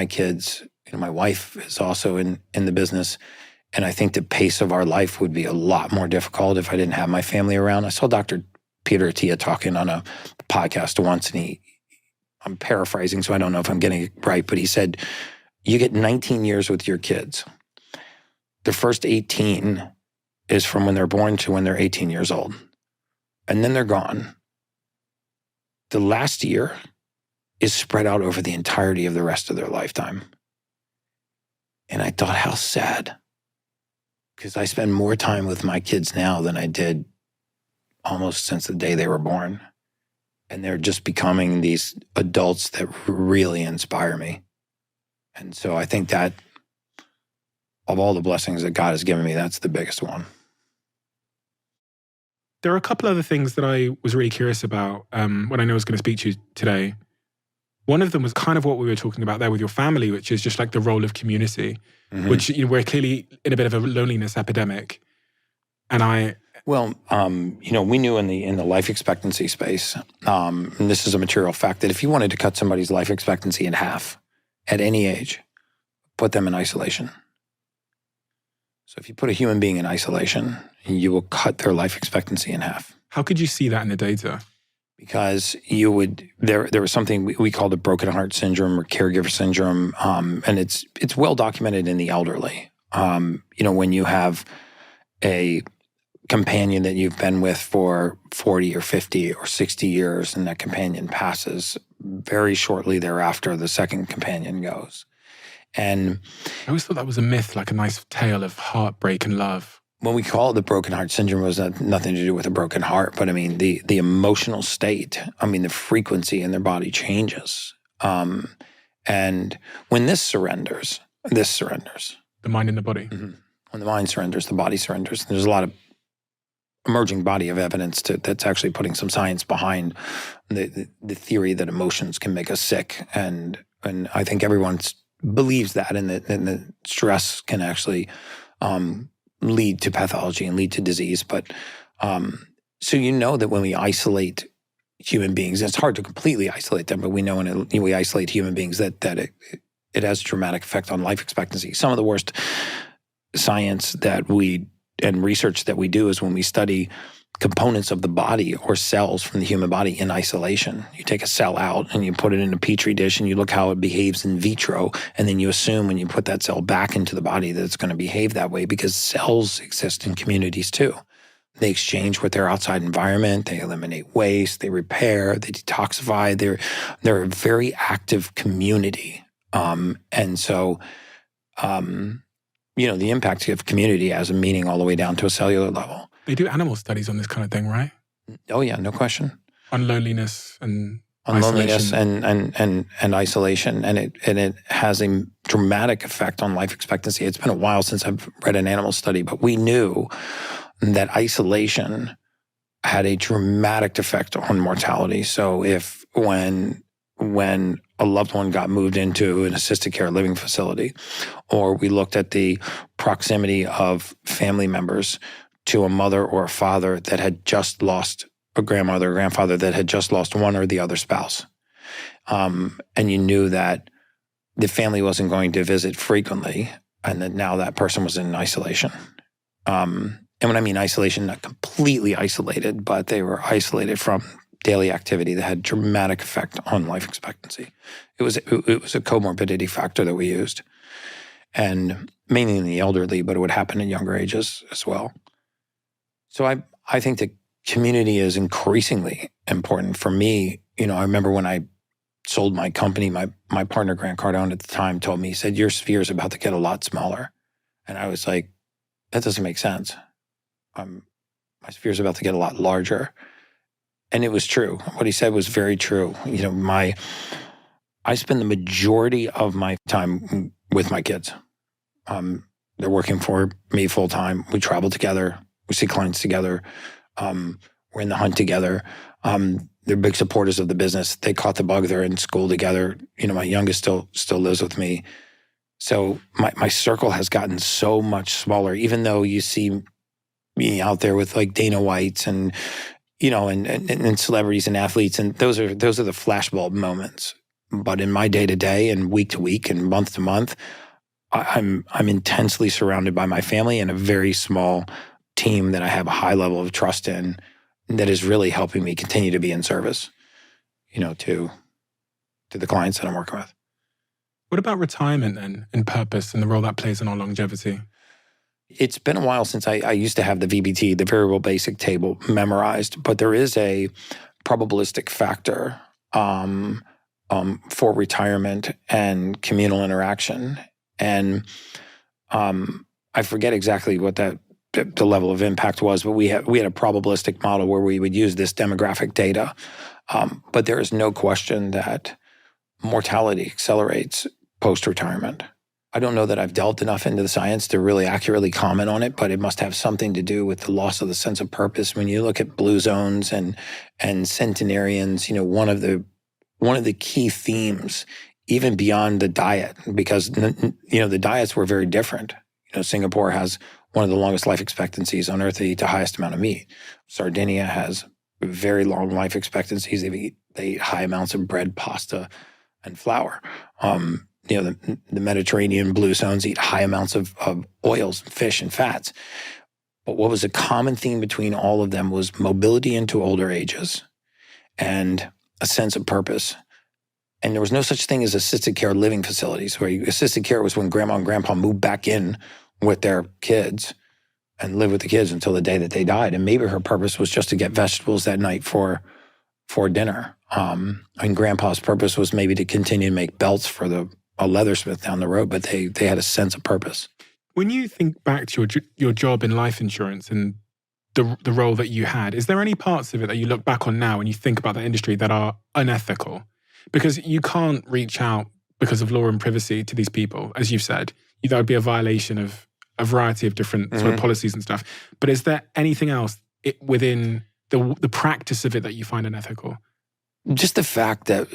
kids. My wife is also in the business. And I think the pace of our life would be a lot more difficult if I didn't have my family around. I saw Dr. Peter Attia talking on a podcast once, and I'm paraphrasing, so I don't know if I'm getting it right, but he said, you get 19 years with your kids. The first 18 is from when they're born to when they're 18 years old. And then they're gone. The last year is spread out over the entirety of the rest of their lifetime. And I thought, how sad. Because I spend more time with my kids now than I did almost since the day they were born. And they're just becoming these adults that really inspire me. And so I think that of all the blessings that God has given me, that's the biggest one. There are a couple other things that I was really curious about when I know I was going to speak to you today. One of them was kind of what we were talking about there with your family, which is just like the role of community, which we're clearly in a bit of a loneliness epidemic. And we knew in the life expectancy space, and this is a material fact, that if you wanted to cut somebody's life expectancy in half at any age, put them in isolation. So if you put a human being in isolation, you will cut their life expectancy in half. How could you see that in the data? Because there was something we called a broken heart syndrome or caregiver syndrome, and it's well documented in the elderly. When you have a companion that you've been with for 40 or 50 or 60 years, and that companion passes, very shortly thereafter, the second companion goes. And I always thought that was a myth, like a nice tale of heartbreak and love. when we call it the broken heart syndrome, it was nothing to do with a broken heart, but I mean, the emotional state, I mean, the frequency in their body changes. And when this surrenders. The mind and the body. Mm-hmm. When the mind surrenders, the body surrenders. There's a lot of emerging body of evidence that's actually putting some science behind the theory that emotions can make us sick. And I think everyone believes that, and that stress can actually lead to pathology and lead to disease. But so you know that when we isolate human beings, it's hard to completely isolate them, but we know when we isolate human beings that it has a dramatic effect on life expectancy. Some of the worst science and research that we do is when we study components of the body or cells from the human body in isolation. You take a cell out and you put it in a petri dish and you look how it behaves in vitro, and then you assume when you put that cell back into the body that it's going to behave that way, because cells exist in communities too. They exchange with their outside environment, they eliminate waste, they repair, they detoxify. They're a very active community. And so, the impact of community has a meaning all the way down to a cellular level. They do animal studies on this kind of thing, right? Oh yeah, no question. On loneliness and on isolation. loneliness and isolation, and it has a dramatic effect on life expectancy. It's been a while since I've read an animal study, but we knew that isolation had a dramatic effect on mortality. So when a loved one got moved into an assisted care living facility, or we looked at the proximity of family members to a mother or a father that had just lost a grandmother or grandfather that had just lost one or the other spouse, and you knew that the family wasn't going to visit frequently, and that now that person was in isolation. And when I mean isolation, not completely isolated, but they were isolated from daily activity that had dramatic effect on life expectancy. It was a comorbidity factor that we used, and mainly in the elderly, but it would happen in younger ages as well. So I think that community is increasingly important for me. I remember when I sold my company, my partner, Grant Cardone at the time, told me, he said, your sphere is about to get a lot smaller. And I was like, that doesn't make sense. My sphere is about to get a lot larger. And it was true. What he said was very true. I spend the majority of my time with my kids. They're working for me full time. We travel together. We see clients together. We're in the hunt together. They're big supporters of the business. They caught the bug. They're in school together. My youngest still lives with me. So my circle has gotten so much smaller, even though you see me out there with like Dana Whites and celebrities and athletes, and those are the flashbulb moments. But in my day to day and week to week and month to month, I'm intensely surrounded by my family and a very small team that I have a high level of trust in, that is really helping me continue to be in service, to the clients that I'm working with. What about retirement then, and purpose, and the role that plays in our longevity? It's been a while since I used to have the VBT, the variable basic table, memorized, but there is a probabilistic factor for retirement and communal interaction. And I forget exactly what the level of impact was, but we had a probabilistic model where we would use this demographic data. But there is no question that mortality accelerates post-retirement. I don't know that I've delved enough into the science to really accurately comment on it, but it must have something to do with the loss of the sense of purpose. When you look at blue zones and centenarians, one of the key themes, even beyond the diet, because the diets were very different. Singapore has one of the longest life expectancies on earth. They eat the highest amount of meat. Sardinia has very long life expectancies. They eat high amounts of bread, pasta, and flour. The Mediterranean blue zones eat high amounts of oils, fish, and fats. But what was a common theme between all of them was mobility into older ages and a sense of purpose. And there was no such thing as assisted care living facilities, where assisted care was when grandma and grandpa moved back in with their kids and live with the kids until the day that they died. And maybe her purpose was just to get vegetables that night for dinner. And Grandpa's purpose was maybe to continue to make belts for a leathersmith down the road, but they had a sense of purpose. When you think back to your job in life insurance and the role that you had, is there any parts of it that you look back on now and you think about that industry that are unethical? Because you can't reach out because of law and privacy to these people, as you've said. That would be a violation of a variety of different sort of policies and stuff. But is there anything else within the practice of it that you find unethical? Just the fact that,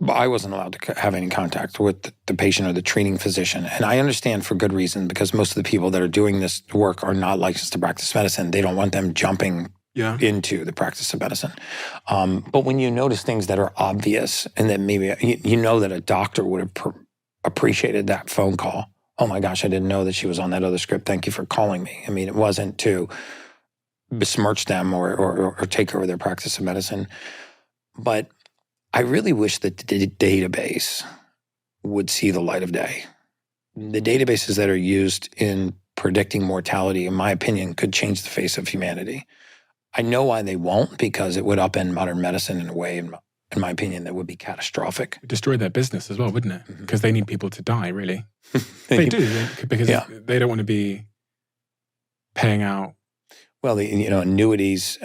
I wasn't allowed to have any contact with the patient or the treating physician. And I understand for good reason, because most of the people that are doing this work are not licensed to practice medicine. They don't want them jumping into the practice of medicine. But when you notice things that are obvious and that maybe, that a doctor would have appreciated that phone call. Oh my gosh, I didn't know that she was on that other script. Thank you for calling me. I mean, it wasn't to besmirch them or take over their practice of medicine. But I really wish that the database would see the light of day. The databases that are used in predicting mortality, in my opinion, could change the face of humanity. I know why they won't, because it would upend modern medicine in a way, in my opinion, that would be catastrophic. Destroy their business as well, wouldn't it? Because they need people to die, really. They do, because they don't want to be paying out. Well, annuities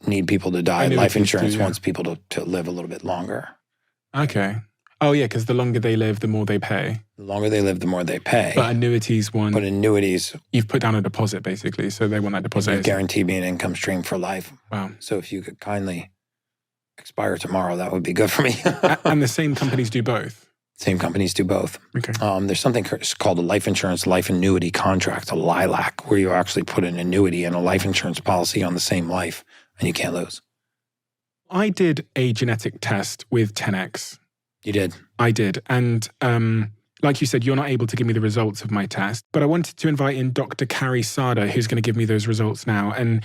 need people to die. Life insurance wants people to live a little bit longer. Okay. Oh, yeah, because the longer they live, the more they pay. The longer they live, the more they pay. But annuities you've put down a deposit, basically, so they want that deposit. Guarantee me an income stream for life. Wow. So if you could kindly expire tomorrow, that would be good for me. And the same companies do both? Same companies do both. Okay. There's something called a life insurance life annuity contract, a LILAC, where you actually put an annuity and a life insurance policy on the same life, and you can't lose. I did a genetic test with 10X. You did? I did. And like you said, you're not able to give me the results of my test, but I wanted to invite in Dr. Carrie Sada, who's going to give me those results now. And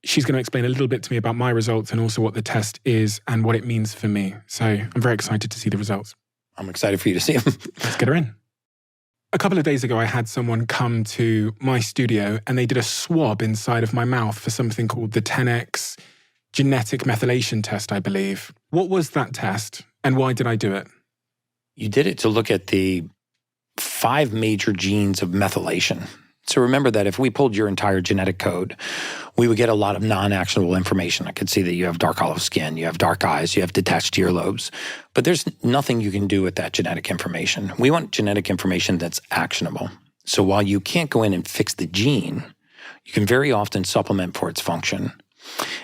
she's going to explain a little bit to me about my results and also what the test is and what it means for me. So I'm very excited to see the results. I'm excited for you to see them. Let's get her in. A couple of days ago, I had someone come to my studio and they did a swab inside of my mouth for something called the 10X genetic methylation test, I believe. What was that test and why did I do it? You did it to look at the 5 major genes of methylation. So remember that if we pulled your entire genetic code, we would get a lot of non-actionable information. I could see that you have dark olive skin, you have dark eyes, you have detached earlobes, but there's nothing you can do with that genetic information. We want genetic information that's actionable. So while you can't go in and fix the gene, you can very often supplement for its function.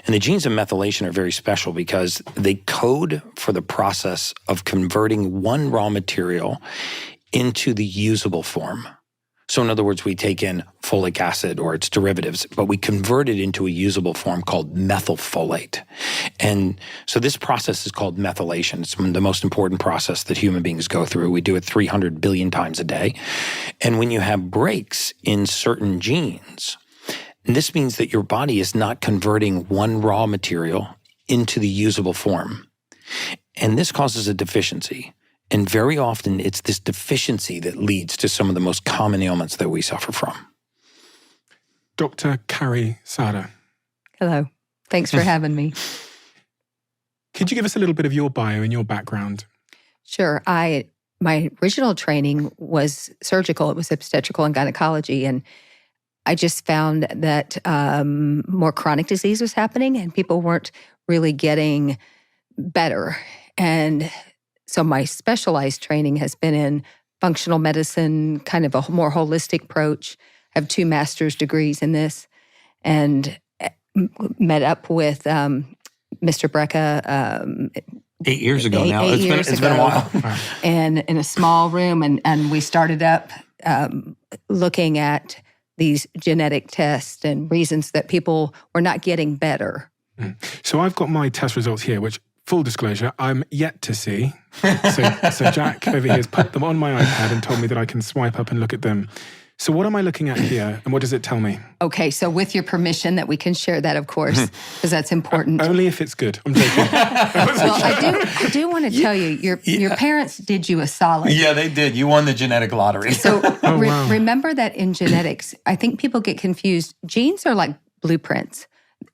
And the genes of methylation are very special because they code for the process of converting one raw material into the usable form. So in other words, we take in folic acid or its derivatives, but we convert it into a usable form called methylfolate. And so this process is called methylation. It's the most important process that human beings go through. We do it 300 billion times a day. And when you have breaks in certain genes, this means that your body is not converting one raw material into the usable form. And this causes a deficiency. And very often, it's this deficiency that leads to some of the most common ailments that we suffer from. Dr. Carrie Sada. Hello. Thanks for having me. Could you give us a little bit of your bio and your background? Sure. My original training was surgical. It was obstetrical and gynecology. And I just found that more chronic disease was happening and people weren't really getting better. And so my specialized training has been in functional medicine, kind of a more holistic approach. I have 2 master's degrees in this and met up with Mr. Brecka 8 years ago now. It's been a while. And in a small room, and we started up looking at these genetic tests and reasons that people were not getting better. So I've got my test results here, which, full disclosure, I'm yet to see. So Jack over here has put them on my iPad and told me that I can swipe up and look at them. So what am I looking at here, and what does it tell me? Okay, so with your permission that we can share that, of course, because that's important. Only if it's good. I'm joking. Well, I do want to tell you, your parents did you a solid. Yeah, they did. You won the genetic lottery. So wow. remember that in genetics, I think people get confused. Genes are like blueprints.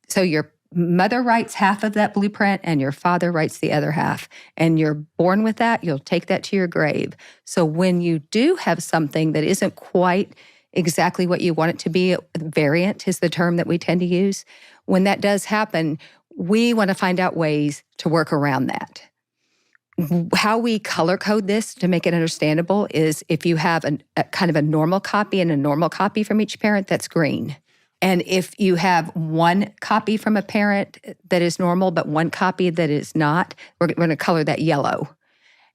So your mother writes half of that blueprint and your father writes the other half. And you're born with that. You'll take that to your grave. So when you do have something that isn't quite exactly what you want it to be, variant is the term that we tend to use. When that does happen, we want to find out ways to work around that. How we color code this to make it understandable is if you have a kind of a normal copy and a normal copy from each parent, that's green. And if you have one copy from a parent that is normal, but one copy that is not, we're going to color that yellow.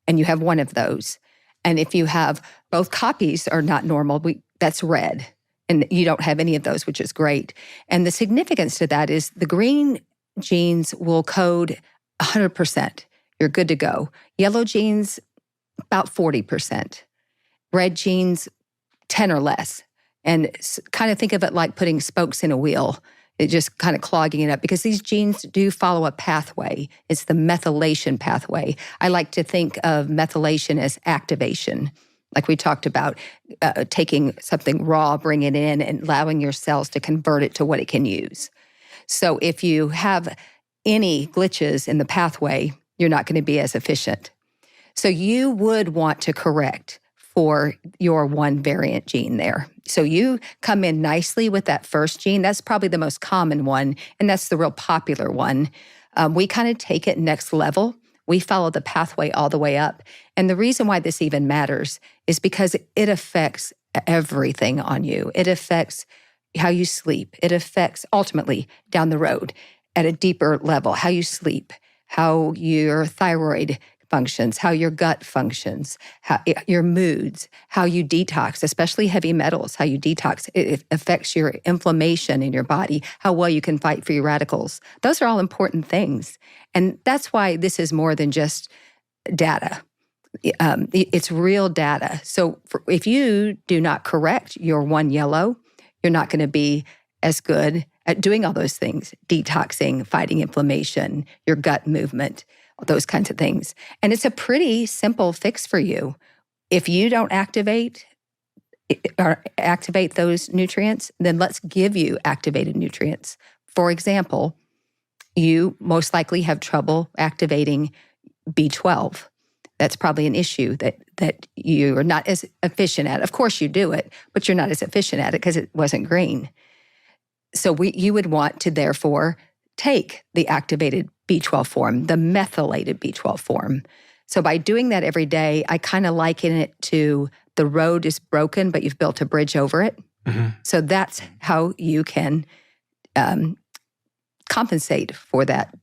And you have one of those. And if you have both copies are not normal, that's red. And you don't have any of those, which is great. And the significance to that is the green genes will code 100%. You're good to go. Yellow genes, about 40%. Red genes, 10 or less. And kind of think of it like putting spokes in a wheel. It just kind of clogging it up because these genes do follow a pathway. It's the methylation pathway. I like to think of methylation as activation. Like we talked about, taking something raw, bringing it in, and allowing your cells to convert it to what it can use. So if you have any glitches in the pathway, you're not going to be as efficient. So you would want to correct for your one variant gene there. So you come in nicely with that first gene. That's probably the most common one, and that's the real popular one. We kind of take it next level. We follow the pathway all the way up. And the reason why this even matters is because it affects everything on you. It affects how you sleep. It affects, ultimately, down the road, at a deeper level, how you sleep, how your thyroid functions, how your gut functions, how your moods, how you detox, especially heavy metals, how you detox. It affects your inflammation in your body, how well you can fight free radicals. Those are all important things. And that's why this is more than just data. It's real data. So if you do not correct your one yellow, you're not going to be as good at doing all those things, detoxing, fighting inflammation, your gut movement, those kinds of things. And it's a pretty simple fix for you. If you don't activate those nutrients, then let's give you activated nutrients. For example, you most likely have trouble activating B12. That's probably an issue that you are not as efficient at. Of course you do it, but you're not as efficient at it because it wasn't green. So you would want to therefore take the activated B12 form, the methylated B12 form. So by doing that every day, I kind of liken it to the road is broken, but you've built a bridge over it. Mm-hmm. So that's how you can compensate for that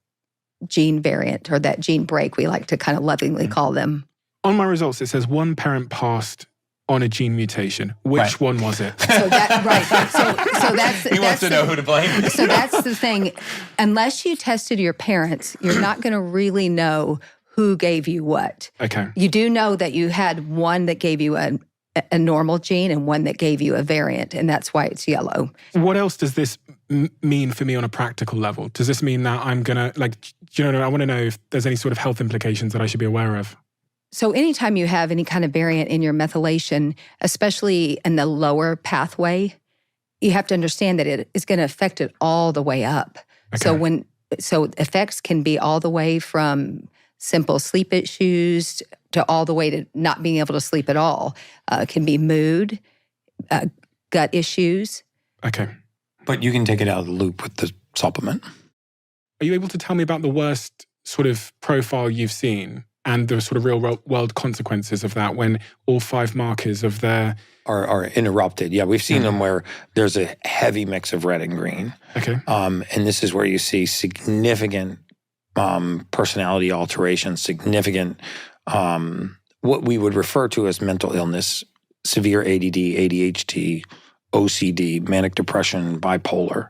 gene variant or that gene break, we like to kind of lovingly call them. On my results, it says one parent passed on a gene mutation. Which one was it? So that's he wants to know who to blame. So that's the thing. Unless you tested your parents, you're not going to really know who gave you what. Okay. You do know that you had one that gave you a normal gene and one that gave you a variant, and that's why it's yellow. What else does this mean for me on a practical level? Does this mean that I'm going to, I want to know if there's any sort of health implications that I should be aware of? So anytime you have any kind of variant in your methylation, especially in the lower pathway, you have to understand that it is going to affect it all the way up. Okay. So effects can be all the way from simple sleep issues to all the way to not being able to sleep at all. It can be mood, gut issues. Okay. But you can take it out of the loop with the supplement. Are you able to tell me about the worst sort of profile you've seen and the sort of real world consequences of that when all 5 markers of their... Are interrupted. Yeah, we've seen them where there's a heavy mix of red and green. Okay. And this is where you see significant personality alterations, significant what we would refer to as mental illness, severe ADD, ADHD, OCD, manic depression, bipolar.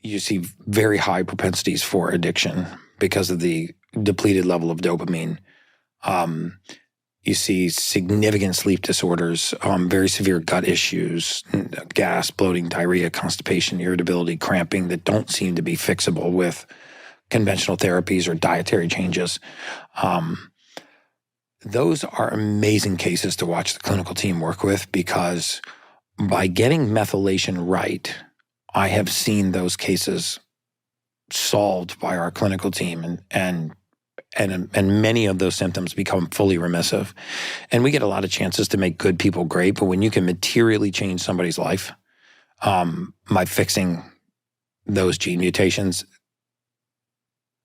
You see very high propensities for addiction because of the depleted level of dopamine. You see significant sleep disorders, very severe gut issues, gas, bloating, diarrhea, constipation, irritability, cramping that don't seem to be fixable with conventional therapies or dietary changes. Those are amazing cases to watch the clinical team work with, because by getting methylation right, I have seen those cases solved by our clinical team, and many of those symptoms become fully remissive. And we get a lot of chances to make good people great, but when you can materially change somebody's life by fixing those gene mutations,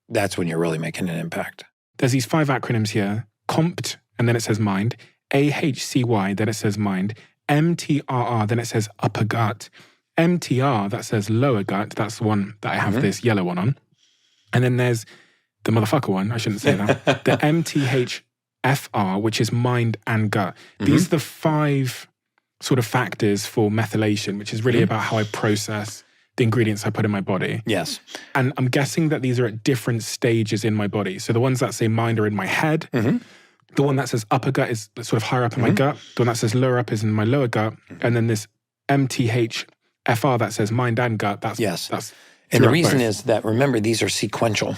that's when you're really making an impact. There's these 5 acronyms here: COMPT, and then it says mind; AHCY, then it says mind; MTRR, then it says upper gut; MTR, that says lower gut. That's the one that I have this yellow one on. And then there's the motherfucker one, I shouldn't say that, the MTHFR, which is mind and gut. These are the 5 sort of factors for methylation, which is really about how I process the ingredients I put in my body. Yes. And I'm guessing that these are at different stages in my body. So the ones that say mind are in my head. The one that says upper gut is sort of higher up in my gut. The one that says lower up is in my lower gut. And then this MTHFR that says mind and gut, that's and the reason is that, remember, these are sequential,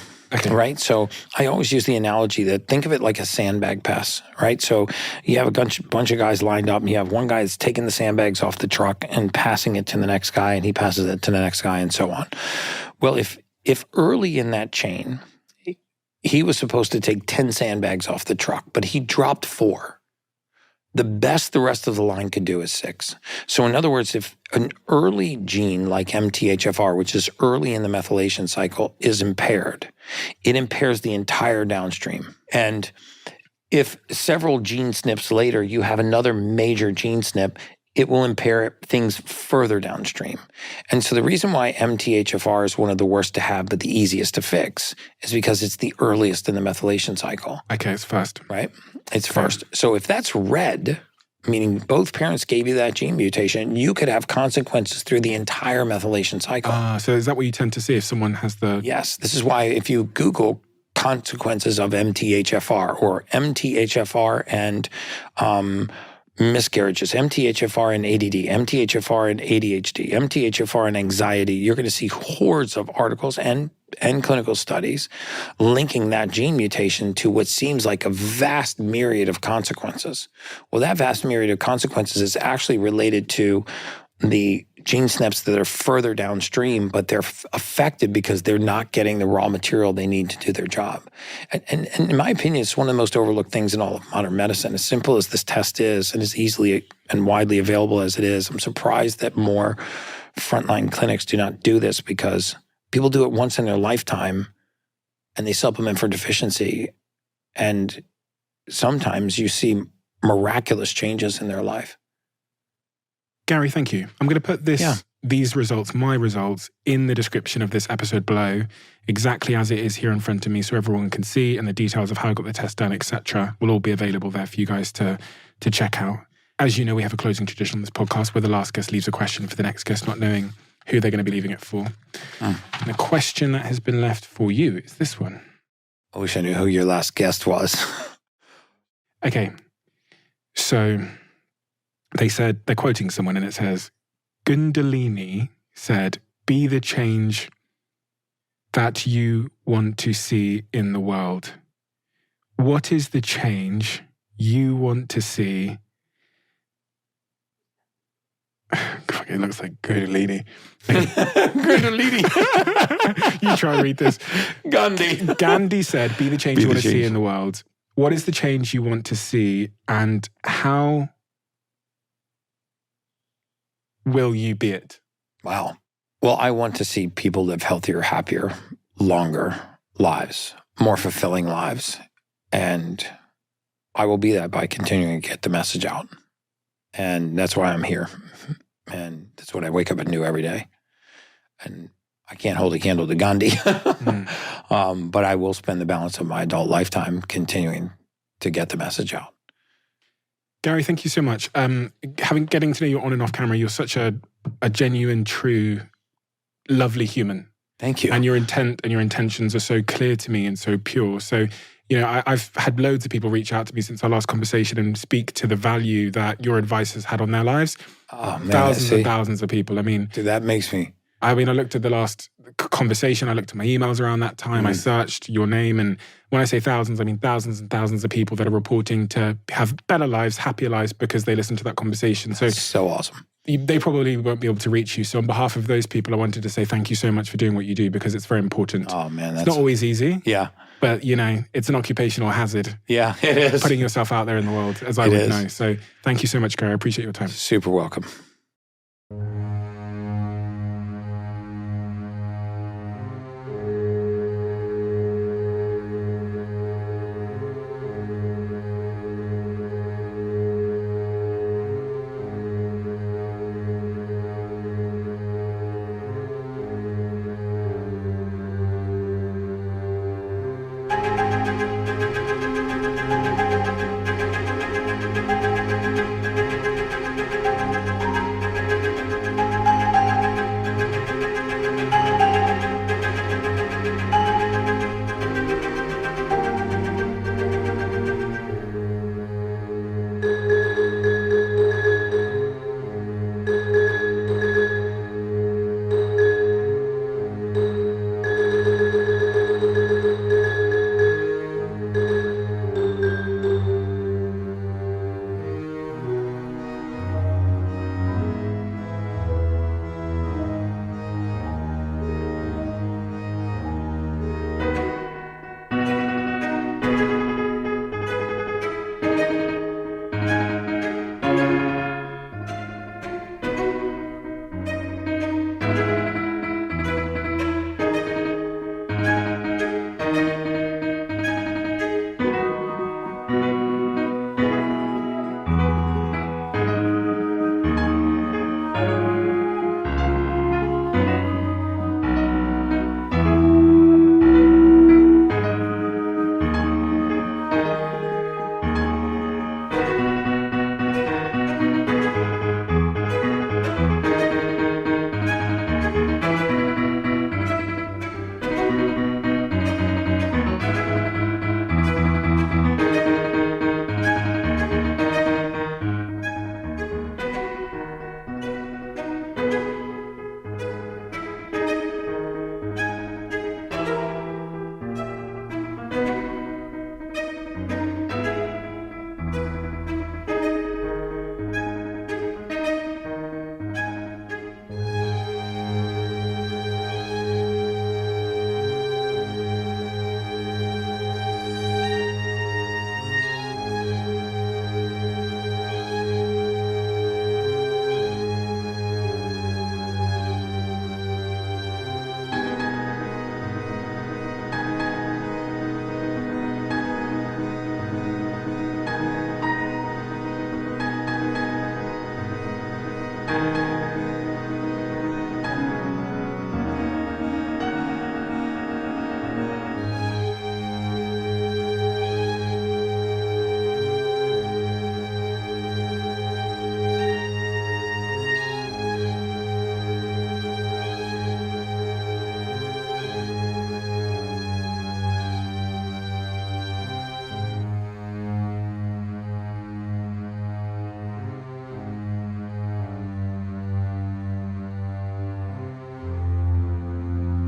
right? So I always use the analogy that think of it like a sandbag pass, right? So you have a bunch of guys lined up, and you have one guy that's taking the sandbags off the truck and passing it to the next guy, and he passes it to the next guy, and so on. Well, if early in that chain, he was supposed to take 10 sandbags off the truck, but he dropped 4. The best the rest of the line could do is 6. So in other words, if an early gene like MTHFR, which is early in the methylation cycle, is impaired, it impairs the entire downstream. And if several gene SNPs later, you have another major gene SNP, it will impair things further downstream. And so the reason why MTHFR is one of the worst to have but the easiest to fix is because it's the earliest in the methylation cycle. Okay, it's first. Right? It's first. So if that's red, meaning both parents gave you that gene mutation, you could have consequences through the entire methylation cycle. So is that what you tend to see if someone has the... Yes. This is why if you Google consequences of MTHFR or MTHFR and miscarriages, MTHFR and ADD, MTHFR and ADHD, MTHFR and anxiety, you're going to see hordes of articles and clinical studies linking that gene mutation to what seems like a vast myriad of consequences. Well, that vast myriad of consequences is actually related to the gene SNPs that are further downstream, but they're affected because they're not getting the raw material they need to do their job. And in my opinion, it's one of the most overlooked things in all of modern medicine. As simple as this test is, and as easily and widely available as it is, I'm surprised that more frontline clinics do not do this, because people do it once in their lifetime and they supplement for deficiency. And sometimes you see miraculous changes in their life. Gary, thank you. I'm going to put these results, my results, in the description of this episode below, exactly as it is here in front of me, so everyone can see, and the details of how I got the test done, etc., will all be available there for you guys to check out. As you know, we have a closing tradition on this podcast where the last guest leaves a question for the next guest, not knowing who they're going to be leaving it for. And the question that has been left for you is this one. I wish I knew who your last guest was. Okay, so... they're quoting someone, and it says, Kundalini said, be the change that you want to see in the world. What is the change you want to see? God, it looks like Kundalini. Kundalini. You try and read this. Gandhi said, be the change you want to see in the world. What is the change you want to see, and how will you be it? Wow. Well, I want to see people live healthier, happier, longer lives, more fulfilling lives. And I will be that by continuing to get the message out. And that's why I'm here. And that's what I wake up and do every day. And I can't hold a candle to Gandhi. But I will spend the balance of my adult lifetime continuing to get the message out. Gary, thank you so much. Getting to know you on and off camera, you're such a genuine, true, lovely human. Thank you. And your intent and your intentions are so clear to me and so pure. So You know, I've had loads of people reach out to me since our last conversation and speak to the value that your advice has had on their lives. Oh, man, Thousands and thousands of people. I mean, dude, that makes me. I looked at the last conversation. I looked at my emails around that time. I searched your name. And when I say thousands, I mean thousands and thousands of people that are reporting to have better lives, happier lives because they listened to that conversation. That's so awesome. They probably won't be able to reach you. So on behalf of those people, I wanted to say thank you so much for doing what you do because it's very important. Oh, man. It's not always easy. Yeah. But, you know, it's an occupational hazard. Yeah, it is. Putting yourself out there in the world, as I would know. So thank you so much, Gary. I appreciate your time. Super welcome.